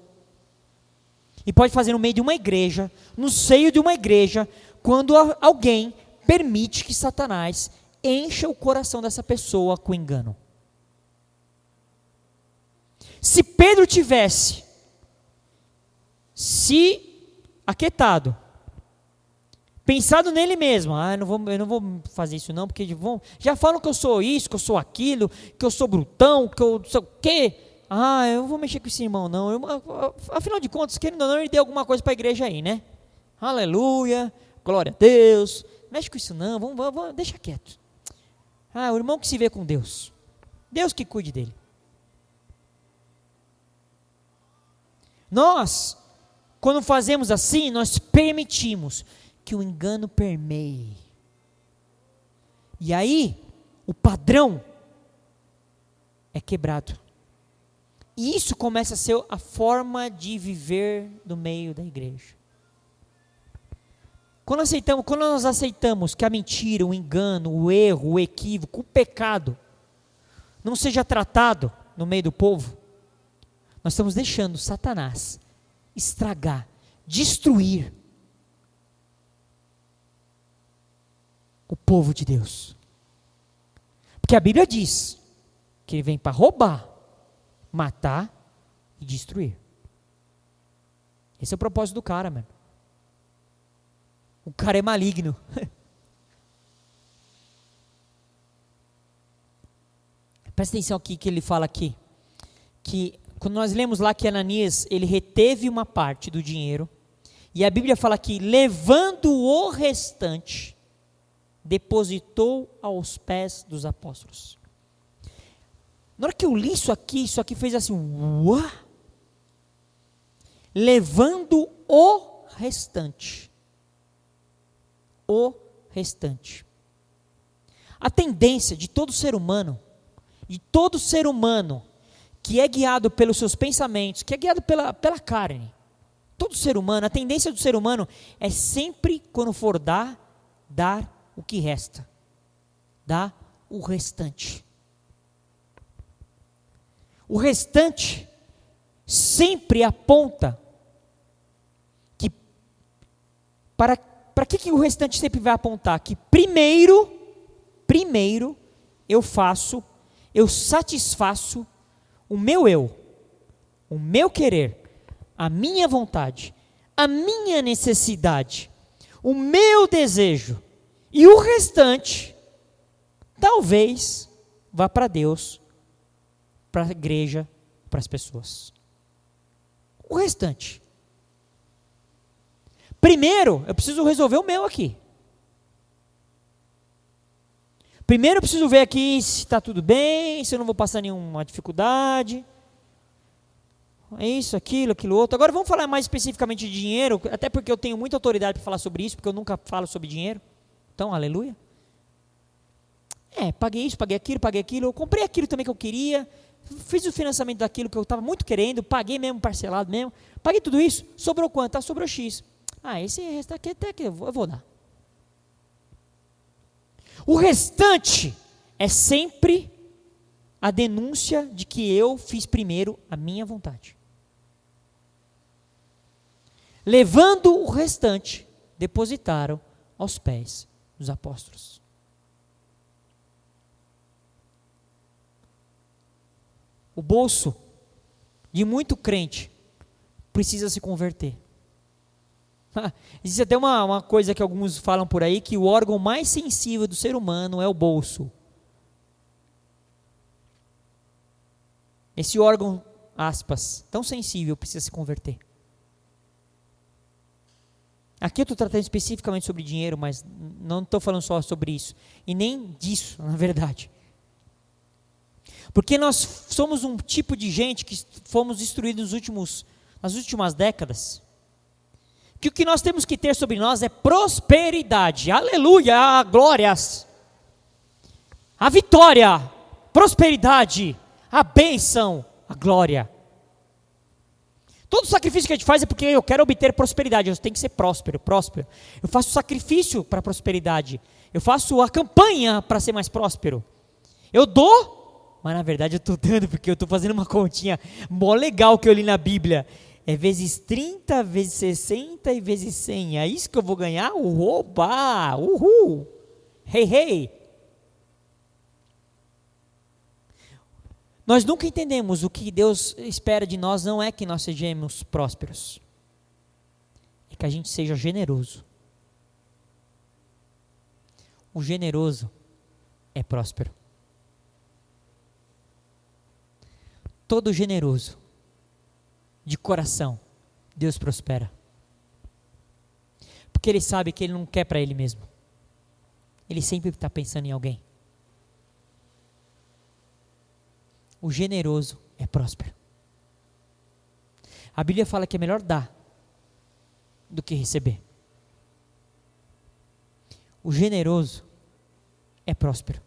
e pode fazer no meio de uma igreja, no seio de uma igreja, quando alguém permite que Satanás encha o coração dessa pessoa com engano. Se Pedro tivesse se aquietado, pensado nele mesmo, eu não vou fazer isso não, porque já falam que eu sou isso, que eu sou aquilo, que eu sou brutão, que eu sei o quê. Eu não vou mexer com esse irmão não. Afinal de contas, querendo ou não, ele deu alguma coisa para a igreja aí, né? Aleluia, glória a Deus. Mexe com isso não, vamos deixa quieto. O irmão que se vê com Deus. Deus que cuide dele. Nós, quando fazemos assim, nós permitimos que o engano permeie. E aí, o padrão é quebrado. E isso começa a ser a forma de viver no meio da igreja. Quando nós aceitamos que a mentira, o engano, o erro, o equívoco, o pecado não seja tratado no meio do povo, nós estamos deixando Satanás estragar, destruir o povo de Deus. Porque a Bíblia diz que ele vem para roubar, matar e destruir. Esse é o propósito do cara, mano. O cara é maligno. Presta atenção aqui que ele fala aqui, que quando nós lemos lá que Ananias, ele reteve uma parte do dinheiro, e a Bíblia fala que levando o restante, depositou aos pés dos apóstolos. Na hora que eu li isso aqui fez assim, uá! Levando o restante. O restante. A tendência de todo ser humano, que é guiado pelos seus pensamentos, que é guiado pela carne, todo ser humano, a tendência do ser humano é sempre, quando for dar o que resta. Dá o restante. O restante sempre aponta que para que o restante sempre vai apontar? Que primeiro eu satisfaço o meu eu, o meu querer, a minha vontade, a minha necessidade, o meu desejo, e o restante talvez vá para Deus, para a igreja, para as pessoas. O restante. Primeiro, eu preciso resolver o meu aqui. Primeiro eu preciso ver aqui se está tudo bem, se eu não vou passar nenhuma dificuldade. É isso, aquilo outro. Agora vamos falar mais especificamente de dinheiro, até porque eu tenho muita autoridade para falar sobre isso, porque eu nunca falo sobre dinheiro. Então, aleluia. Paguei isso, paguei aquilo, eu comprei aquilo também que eu queria, fiz o financiamento daquilo que eu estava muito querendo, paguei mesmo, parcelado mesmo, paguei tudo isso, sobrou quanto? Sobrou X. Esse resto aqui até que eu vou dar. O restante é sempre a denúncia de que eu fiz primeiro a minha vontade. Levando o restante, depositaram aos pés dos apóstolos. O bolso de muito crente precisa se converter. Existe até uma coisa que alguns falam por aí, que o órgão mais sensível do ser humano é o bolso. Esse órgão, aspas, tão sensível, precisa se converter. Aqui eu estou tratando especificamente sobre dinheiro, mas não estou falando só sobre isso. E nem disso, na verdade. Porque nós somos um tipo de gente que fomos instruídos nas últimas décadas, que o que nós temos que ter sobre nós é prosperidade. Aleluia, glórias. A vitória, prosperidade, a bênção, a glória. Todo sacrifício que a gente faz é porque eu quero obter prosperidade, eu tenho que ser próspero. Eu faço sacrifício para prosperidade. Eu faço a campanha para ser mais próspero. Eu dou, mas na verdade eu estou dando porque eu estou fazendo uma continha mó legal que eu li na Bíblia. É vezes 30, vezes 60 e vezes 100. É isso que eu vou ganhar? Oba! Uhul! Hey, hey! Nós nunca entendemos o que Deus espera de nós, não é que nós sejamos prósperos. É que a gente seja generoso. O generoso é próspero. Todo generoso, de coração, Deus prospera. Porque Ele sabe que Ele não quer para Ele mesmo. Ele sempre está pensando em alguém. O generoso é próspero. A Bíblia fala que é melhor dar do que receber. O generoso é próspero.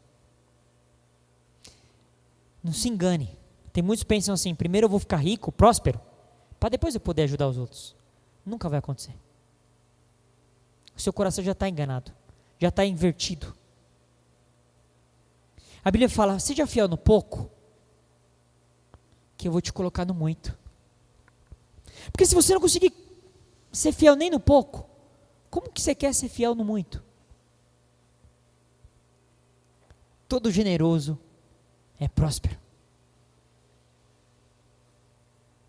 Não se engane. Tem muitos que pensam assim, primeiro eu vou ficar rico, próspero, para depois eu poder ajudar os outros. Nunca vai acontecer. O seu coração já está enganado, já está invertido. A Bíblia fala, seja fiel no pouco, que eu vou te colocar no muito. Porque se você não conseguir ser fiel nem no pouco, como que você quer ser fiel no muito? Todo generoso é próspero.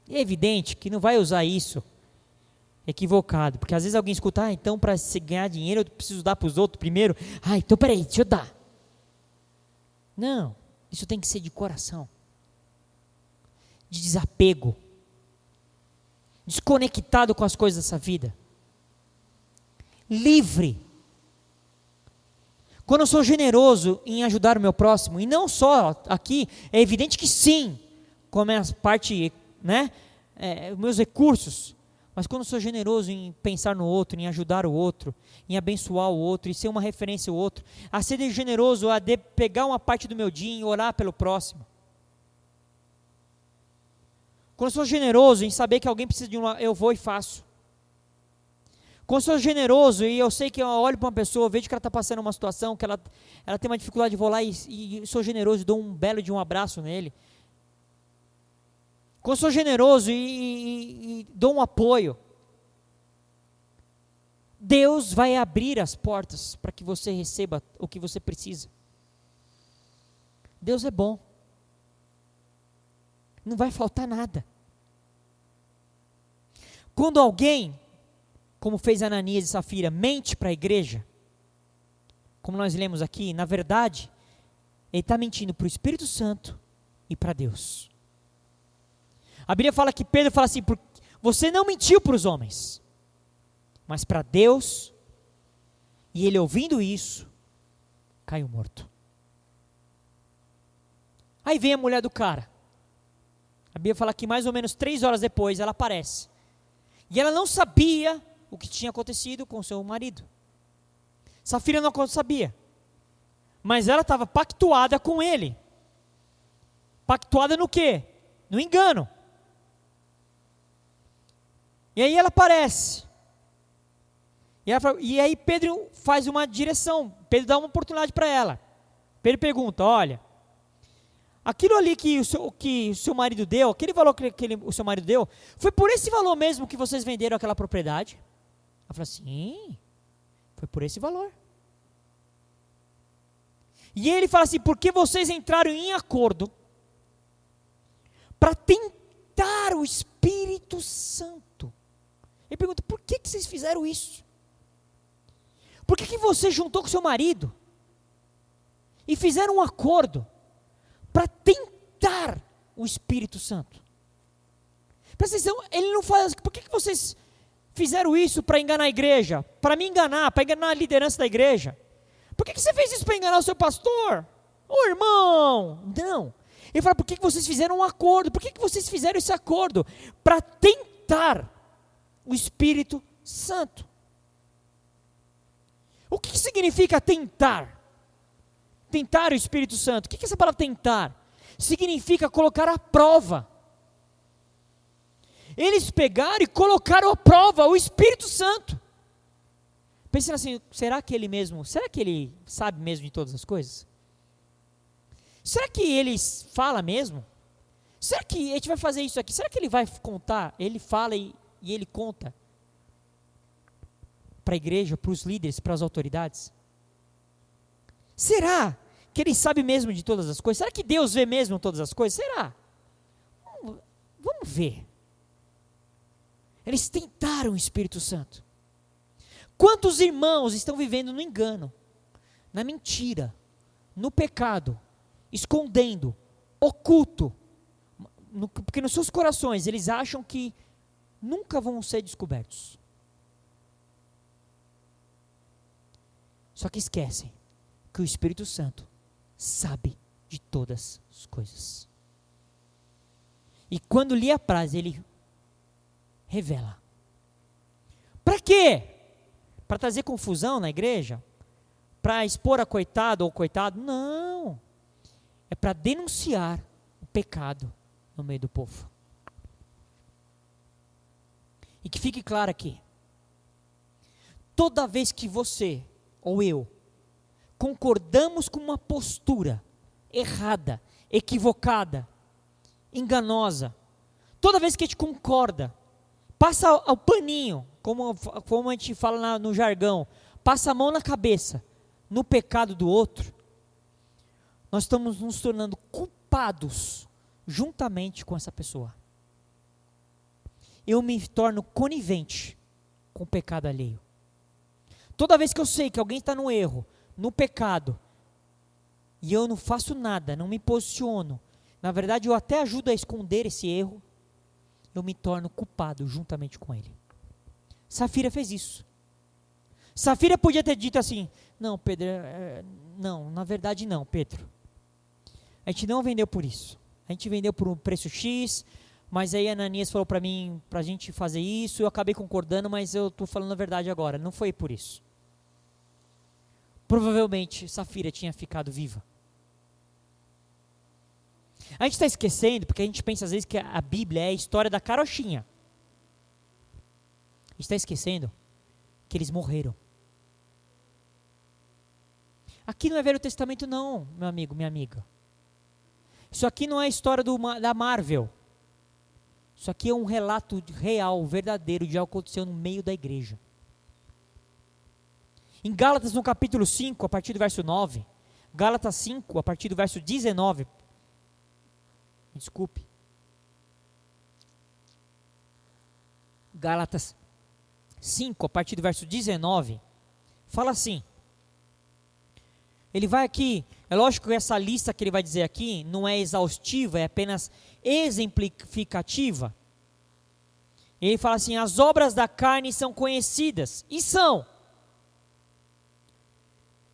E é evidente que não vai usar isso equivocado, porque às vezes alguém escuta, então para ganhar dinheiro eu preciso dar para os outros primeiro, então peraí, deixa eu dar. Não, isso tem que ser de coração, de desapego, desconectado com as coisas dessa vida, livre. Quando eu sou generoso em ajudar o meu próximo, e não só aqui, é evidente que sim, com a minha parte, meus recursos, mas quando eu sou generoso em pensar no outro, em ajudar o outro, em abençoar o outro, em ser uma referência ao outro, a ser generoso, a pegar uma parte do meu dia e orar pelo próximo. Quando eu sou generoso em saber que alguém precisa de eu vou e faço. Quando eu sou generoso e eu sei que eu olho para uma pessoa, vejo que ela está passando uma situação, que ela tem uma dificuldade, vou lá e sou generoso e dou um belo de um abraço nele. Quando eu sou generoso e dou um apoio, Deus vai abrir as portas para que você receba o que você precisa. Deus é bom. Não vai faltar nada. Quando alguém, como fez Ananias e Safira, mente para a igreja, como nós lemos aqui, na verdade, ele está mentindo para o Espírito Santo e para Deus. A Bíblia fala que Pedro fala assim, você não mentiu para os homens, mas para Deus, e ele ouvindo isso, caiu morto. Aí vem a mulher do cara. A Bíblia fala que mais ou menos 3 horas depois ela aparece. E ela não sabia o que tinha acontecido com seu marido. Safira não sabia. Mas ela estava pactuada com ele. Pactuada no quê? No engano. E aí ela aparece. E aí Pedro faz uma direção. Pedro dá uma oportunidade para ela. Pedro pergunta, olha, aquilo ali que o seu marido deu, aquele valor que o seu marido deu, foi por esse valor mesmo que vocês venderam aquela propriedade? Ela fala, sim, foi por esse valor. E ele fala assim, porque vocês entraram em acordo para tentar o Espírito Santo. Ele pergunta, por que vocês fizeram isso? Por que você juntou com seu marido e fizeram um acordo para tentar o Espírito Santo? Presta atenção, ele não fala, por que vocês fizeram isso para enganar a igreja? Para me enganar, para enganar a liderança da igreja? Por que você fez isso para enganar o seu pastor? Ô irmão, não. Ele fala, por que vocês fizeram um acordo? Por que vocês fizeram esse acordo? Para tentar o Espírito Santo. O que significa tentar? Tentar o Espírito Santo. O que essa palavra tentar? Significa colocar à prova. Eles pegaram e colocaram à prova o Espírito Santo. Pensando assim, será que ele sabe mesmo de todas as coisas? Será que ele fala mesmo? Será que a gente vai fazer isso aqui? Será que ele vai contar? Ele fala e ele conta para a igreja, para os líderes, para as autoridades? Será que ele sabe mesmo de todas as coisas? Será que Deus vê mesmo todas as coisas? Será? Vamos ver. Eles tentaram o Espírito Santo. Quantos irmãos estão vivendo no engano, na mentira, no pecado, escondendo, oculto, porque nos seus corações eles acham que nunca vão ser descobertos. Só que esquecem que o Espírito Santo sabe de todas as coisas. E quando lhe apraz, ele revela. Para quê? Para trazer confusão na igreja? Para expor a coitado ou coitado? Não. É para denunciar o pecado no meio do povo. E que fique claro aqui. Toda vez que você ou eu concordamos com uma postura errada, equivocada, enganosa, toda vez que a gente concorda, passa o paninho, como a gente fala no jargão, passa a mão na cabeça, no pecado do outro, nós estamos nos tornando culpados juntamente com essa pessoa. Eu me torno conivente com o pecado alheio. Toda vez que eu sei que alguém está no erro, no pecado, e eu não faço nada, não me posiciono, na verdade eu até ajudo a esconder esse erro, eu me torno culpado juntamente com ele. Safira fez isso. Safira podia ter dito assim, não, Pedro, não, na verdade não, Pedro. A gente não vendeu por isso. A gente vendeu por um preço X, mas aí a Ananias falou para mim, para a gente fazer isso, eu acabei concordando, mas eu estou falando a verdade agora, não foi por isso. Provavelmente Safira tinha ficado viva. A gente está esquecendo, porque a gente pensa às vezes que a Bíblia é a história da carochinha. A gente está esquecendo que eles morreram. Aqui não é Velho Testamento não, meu amigo, minha amiga. Isso aqui não é a história da Marvel. Isso aqui é um relato real, verdadeiro, de algo que aconteceu no meio da igreja. Em Gálatas, no capítulo 5, a partir do verso 9, Gálatas 5, a partir do verso 19, desculpe, Gálatas 5, a partir do verso 19, fala assim, ele vai aqui, é lógico que essa lista que ele vai dizer aqui não é exaustiva, é apenas exemplificativa. Ele fala assim, as obras da carne são conhecidas, e são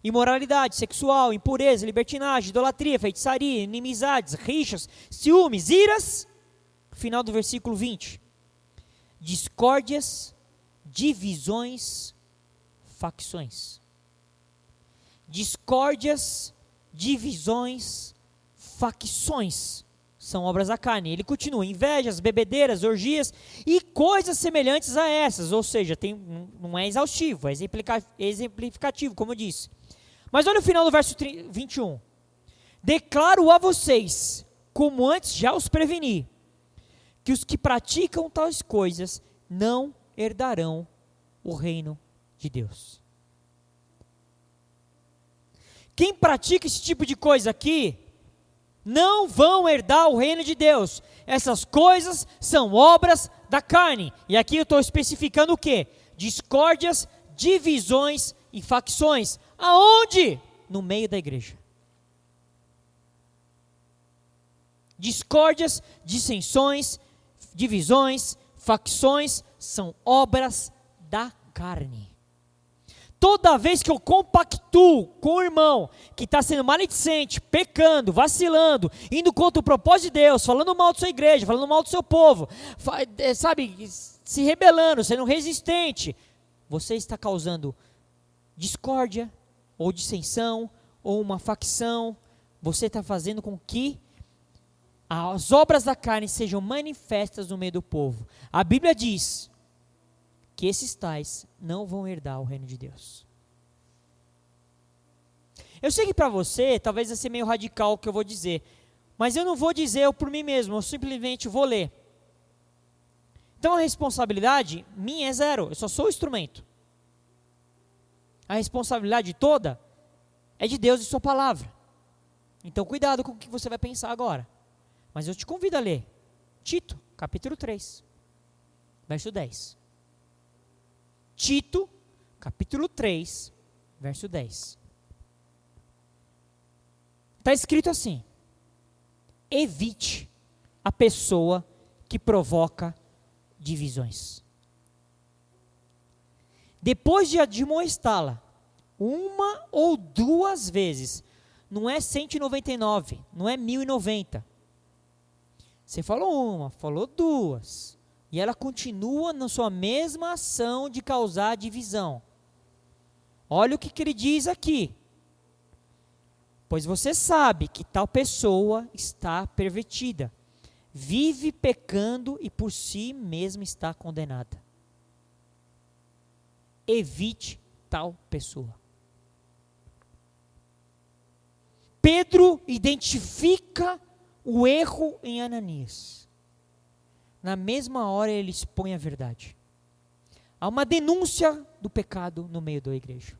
imoralidade sexual, impureza, libertinagem, idolatria, feitiçaria, inimizades, rixas, ciúmes, iras, final do versículo 20, discórdias, divisões, facções. Discórdias, divisões, facções são obras da carne. Ele continua, invejas, bebedeiras, orgias e coisas semelhantes a essas, ou seja, não é exaustivo, é exemplificativo, como eu disse. Mas olha o final do verso 21. Declaro a vocês, como antes já os preveni, que os que praticam tais coisas não herdarão o reino de Deus. Quem pratica esse tipo de coisa aqui, não vão herdar o reino de Deus. Essas coisas são obras da carne. E aqui eu estou especificando o quê? Discórdias, divisões e facções. Aonde? No meio da igreja. Discórdias, dissensões, divisões, facções são obras da carne. Toda vez que eu compactuo com o irmão que está sendo maledicente, pecando, vacilando, indo contra o propósito de Deus, falando mal da sua igreja, falando mal do seu povo, sabe, se rebelando, sendo resistente, você está causando discórdia, ou dissensão, ou uma facção. Você está fazendo com que as obras da carne sejam manifestas no meio do povo. A Bíblia diz que esses tais não vão herdar o reino de Deus. Eu sei que para você, talvez vai ser meio radical o que eu vou dizer, mas eu não vou dizer eu por mim mesmo, eu simplesmente vou ler. Então a responsabilidade minha é zero, eu só sou o instrumento. A responsabilidade toda é de Deus e sua palavra. Então cuidado com o que você vai pensar agora. Mas eu te convido a ler Tito, capítulo 3, verso 10. Tito, capítulo 3, verso 10. Está escrito assim: evite a pessoa que provoca divisões. Depois de admoestá-la uma ou duas vezes, não é 199, não é 1090. Você falou uma, falou duas, e ela continua na sua mesma ação de causar divisão. Olha o que ele diz aqui. Pois você sabe que tal pessoa está pervertida, vive pecando e por si mesma está condenada. Evite tal pessoa. Pedro identifica o erro em Ananias. Na mesma hora ele expõe a verdade. Há uma denúncia do pecado no meio da igreja.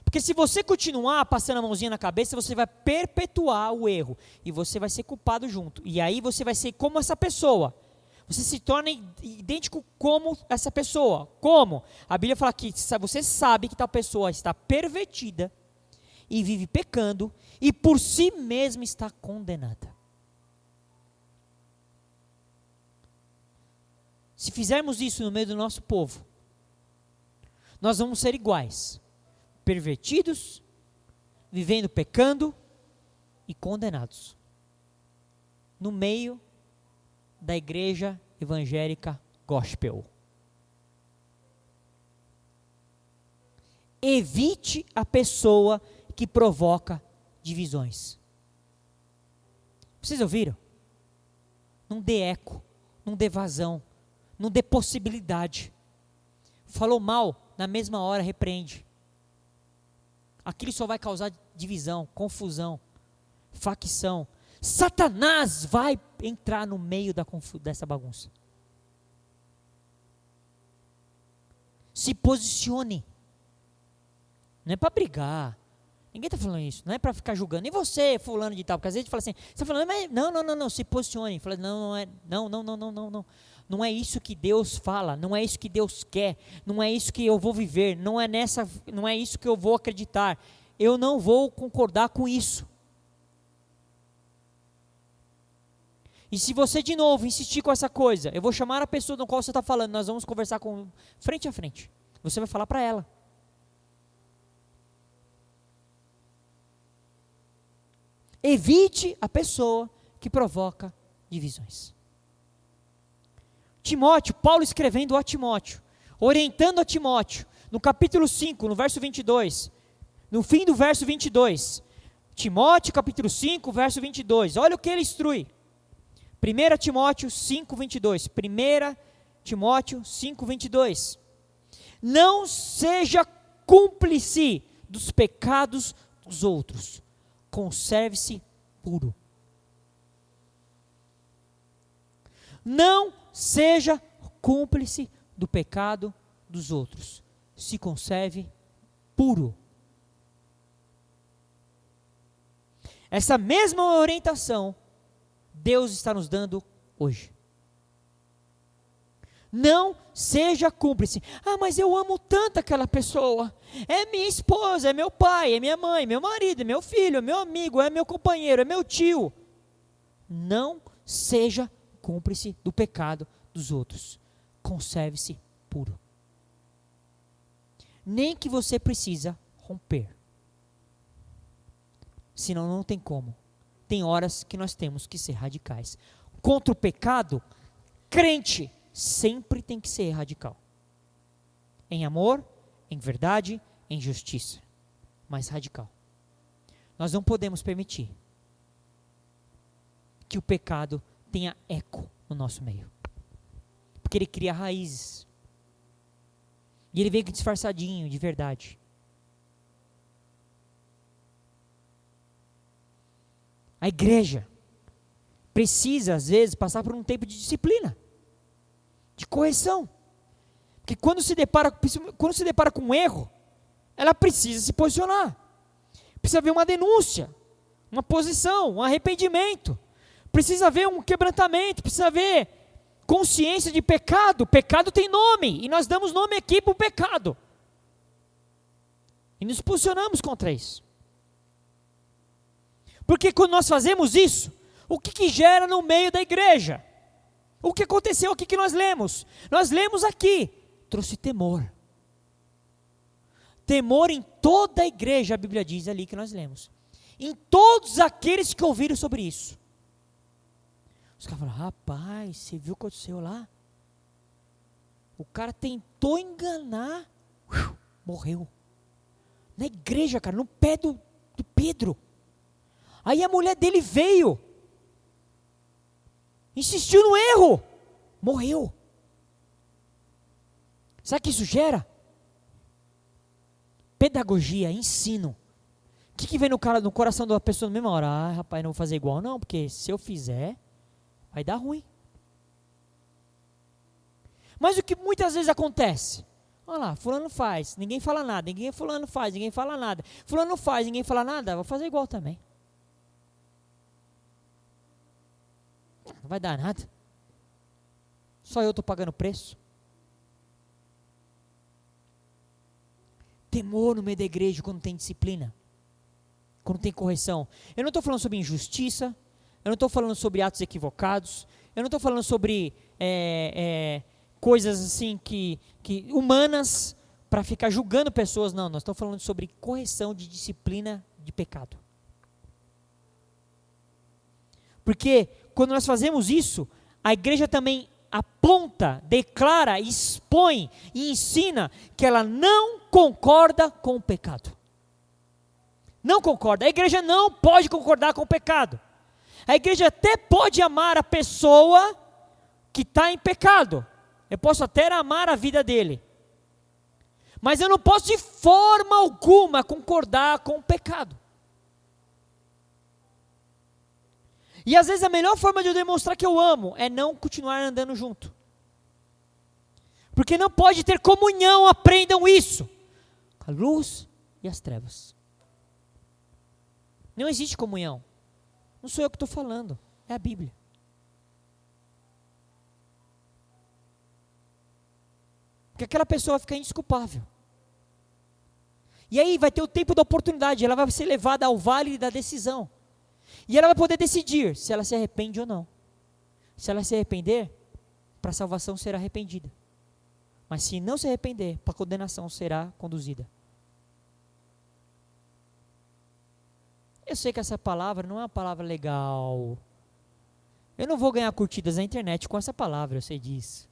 Porque se você continuar passando a mãozinha na cabeça, você vai perpetuar o erro. E você vai ser culpado junto. E aí você vai ser como essa pessoa. Você se torna idêntico como essa pessoa. Como? A Bíblia fala que você sabe que tal pessoa está pervertida e vive pecando e por si mesma está condenada. Se fizermos isso no meio do nosso povo, nós vamos ser iguais. Pervertidos, vivendo pecando e condenados. No meio da igreja evangélica gospel. Evite a pessoa que provoca divisões. Vocês ouviram? Não dê eco, não dê vazão, não dê possibilidade. Falou mal, na mesma hora repreende. Aquilo só vai causar divisão, confusão, facção. Satanás vai entrar no meio dessa bagunça. Se posicione. Não é para brigar. Ninguém está falando isso. Não é para ficar julgando. Nem você, fulano de tal. Porque às vezes a gente fala assim, você está falando, mas não. Se posicione. Fala, não. Não é isso que Deus fala. Não é isso que Deus quer. Não é isso que eu vou viver. Não é isso que eu vou acreditar. Eu não vou concordar com isso. E se você de novo insistir com essa coisa, eu vou chamar a pessoa do qual você está falando, nós vamos conversar frente a frente. Você vai falar para ela. Evite a pessoa que provoca divisões. Timóteo, Paulo escrevendo a Timóteo, orientando a Timóteo, no capítulo 5, no verso 22, no fim do verso 22, Timóteo capítulo 5, verso 22, olha o que ele instrui. 1 Timóteo 5, 22. 1 Timóteo 5, 22. Não seja cúmplice dos pecados dos outros. Conserve-se puro. Não seja cúmplice do pecado dos outros. Se conserve puro. Essa mesma orientação Deus está nos dando hoje. Não seja cúmplice. Ah, mas eu amo tanto aquela pessoa. É minha esposa, é meu pai, é minha mãe, meu marido, é meu filho, é meu amigo, é meu companheiro, é meu tio. Não seja cúmplice do pecado dos outros. Conserve-se puro. Nem que você precisa romper. Senão não tem como. Tem horas que nós temos que ser radicais. Contra o pecado, crente sempre tem que ser radical. Em amor, em verdade, em justiça. Mas radical. Nós não podemos permitir que o pecado tenha eco no nosso meio. Porque ele cria raízes. E ele veio disfarçadinho, de verdade. A igreja precisa, às vezes, passar por um tempo de disciplina, de correção. Porque quando se depara com um erro, ela precisa se posicionar. Precisa haver uma denúncia, uma posição, um arrependimento. Precisa haver um quebrantamento, precisa haver consciência de pecado. Pecado tem nome, e nós damos nome aqui para o pecado. E nos posicionamos contra isso. Porque quando nós fazemos isso, o que gera no meio da igreja? O que aconteceu aqui que nós lemos? Nós lemos aqui, trouxe temor. Temor em toda a igreja, a Bíblia diz ali que nós lemos. Em todos aqueles que ouviram sobre isso. Os caras falaram, rapaz, você viu o que aconteceu lá? O cara tentou enganar, morreu. Na igreja, cara, no pé do Pedro. Aí a mulher dele veio, insistiu no erro, morreu. Sabe o que isso gera? Pedagogia, ensino. O que vem no coração da pessoa na mesma hora? Ah, rapaz, não vou fazer igual não, porque se eu fizer, vai dar ruim. Mas o que muitas vezes acontece? Olha lá, fulano faz, ninguém fala nada, fulano faz, ninguém fala nada. Fulano não faz, ninguém fala nada, vou fazer igual também. Não vai dar nada. Só eu estou pagando preço. Temor no meio da igreja quando tem disciplina. Quando tem correção. Eu não estou falando sobre injustiça. Eu não estou falando sobre atos equivocados. Eu não estou falando sobre coisas assim que humanas para ficar julgando pessoas. Não, nós estamos falando sobre correção de disciplina de pecado. Porque quando nós fazemos isso, a igreja também aponta, declara, expõe e ensina que ela não concorda com o pecado. Não concorda. A igreja não pode concordar com o pecado. A igreja até pode amar a pessoa que está em pecado. Eu posso até amar a vida dele. Mas eu não posso de forma alguma concordar com o pecado. E às vezes a melhor forma de eu demonstrar que eu amo é não continuar andando junto. Porque não pode ter comunhão, aprendam isso. A luz e as trevas. Não existe comunhão. Não sou eu que estou falando, é a Bíblia. Porque aquela pessoa fica indesculpável. E aí vai ter o tempo da oportunidade, ela vai ser levada ao vale da decisão. E ela vai poder decidir se ela se arrepende ou não. Se ela se arrepender, para a salvação será arrependida. Mas se não se arrepender, para a condenação será conduzida. Eu sei que essa palavra não é uma palavra legal. Eu não vou ganhar curtidas na internet com essa palavra, eu sei disso.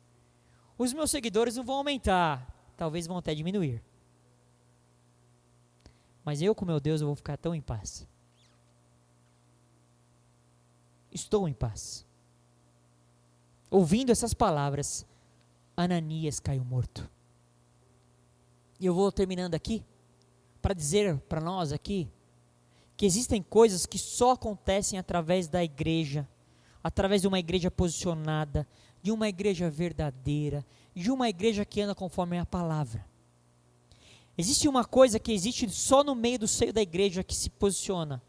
Os meus seguidores não vão aumentar, talvez vão até diminuir. Mas eu, com meu Deus, eu vou ficar tão em paz. Estou em paz. Ouvindo essas palavras, Ananias caiu morto. E eu vou terminando aqui, para dizer para nós aqui, que existem coisas que só acontecem através da igreja, através de uma igreja posicionada, de uma igreja verdadeira, de uma igreja que anda conforme a palavra. Existe uma coisa que existe só no meio do seio da igreja que se posiciona,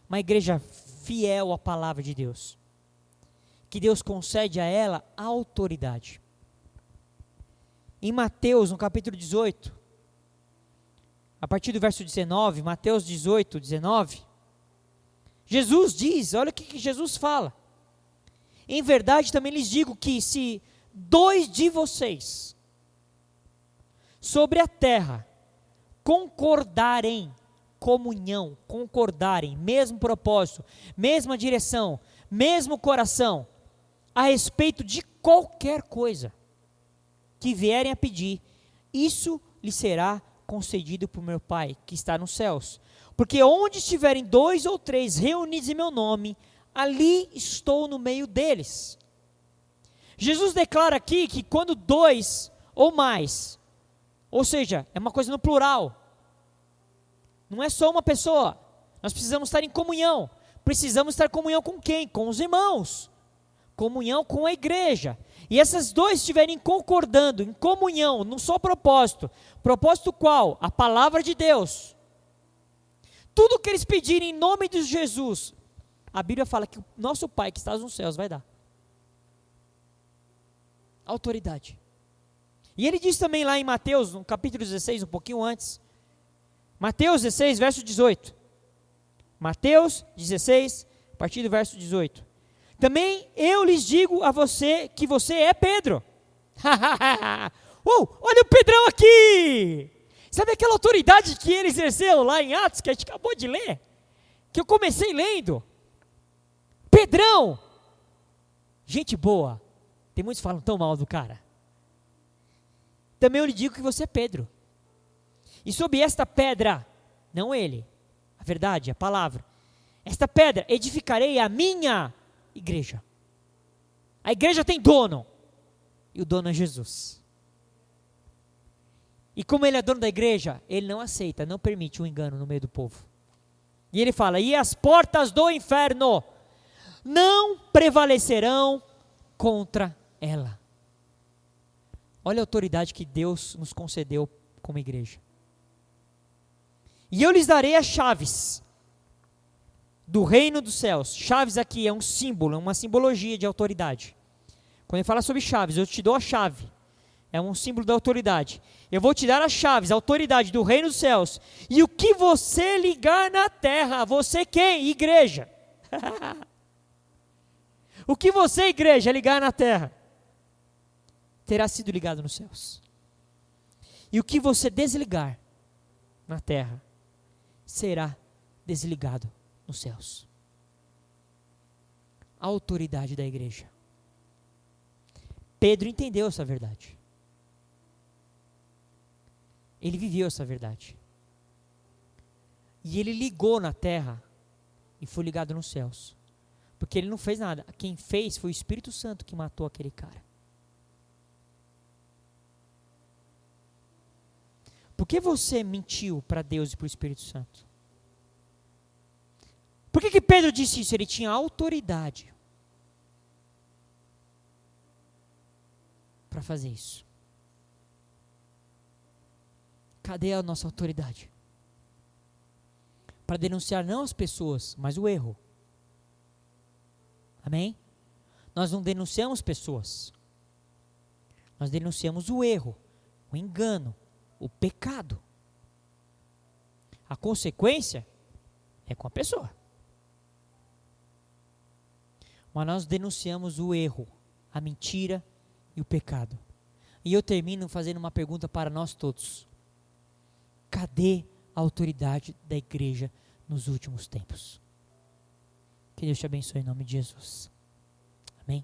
uma igreja fiel à palavra de Deus, que Deus concede a ela autoridade. em Mateus, no capítulo 18, a partir do verso 19, Mateus 18, 19, Jesus diz, olha o que Jesus fala. Em verdade também lhes digo que se 2 de vocês sobre a terra concordarem, comunhão, concordarem, mesmo propósito, mesma direção, mesmo coração, a respeito de qualquer coisa que vierem a pedir, isso lhe será concedido por meu Pai que está nos céus. Porque onde estiverem 2 ou 3 reunidos em meu nome, ali estou no meio deles. Jesus declara aqui que quando 2 ou mais, ou seja, é uma coisa no plural, não é só uma pessoa, nós precisamos estar em comunhão. Precisamos estar em comunhão com quem? Com os irmãos, comunhão com a igreja. E essas 2 estiverem concordando, em comunhão, num só propósito. Propósito qual? A palavra de Deus. Tudo que eles pedirem em nome de Jesus, a Bíblia fala que o nosso Pai que está nos céus vai dar. Autoridade. E ele diz também lá em Mateus, no capítulo 16, um pouquinho antes, Mateus 16, verso 18. Mateus 16, a partir do verso 18. Também eu lhes digo a você que você é Pedro. Olha o Pedrão aqui! Sabe aquela autoridade que ele exerceu lá em Atos, que a gente acabou de ler? Que eu comecei lendo. Pedrão! Gente boa. Tem muitos que falam tão mal do cara. Também eu lhe digo que você é Pedro. E sob esta pedra, não ele, a verdade, a palavra, esta pedra edificarei a minha igreja. A igreja tem dono, e o dono é Jesus. E como ele é dono da igreja, ele não aceita, não permite um engano no meio do povo. E ele fala, e as portas do inferno não prevalecerão contra ela. Olha a autoridade que Deus nos concedeu como igreja. E eu lhes darei as chaves do reino dos céus. Chaves aqui é um símbolo, uma simbologia de autoridade. Quando ele fala sobre chaves, eu te dou a chave. É um símbolo da autoridade. Eu vou te dar as chaves, a autoridade do reino dos céus. E o que você ligar na terra, você quem? Igreja. O que você, igreja, ligar na terra, terá sido ligado nos céus. E o que você desligar na terra, será desligado nos céus. A autoridade da igreja. Pedro entendeu essa verdade. Ele viveu essa verdade. E ele ligou na terra e foi ligado nos céus. Porque ele não fez nada. Quem fez foi o Espírito Santo que matou aquele cara. Por que você mentiu para Deus e para o Espírito Santo? Por que Pedro disse isso? Ele tinha autoridade para fazer isso. Cadê a nossa autoridade? Para denunciar não as pessoas, mas o erro. Amém? Nós não denunciamos pessoas. Nós denunciamos o erro, o engano, o pecado. A consequência é com a pessoa. Mas nós denunciamos o erro, a mentira e o pecado. E eu termino fazendo uma pergunta para nós todos. Cadê a autoridade da igreja nos últimos tempos? Que Deus te abençoe em nome de Jesus. Amém?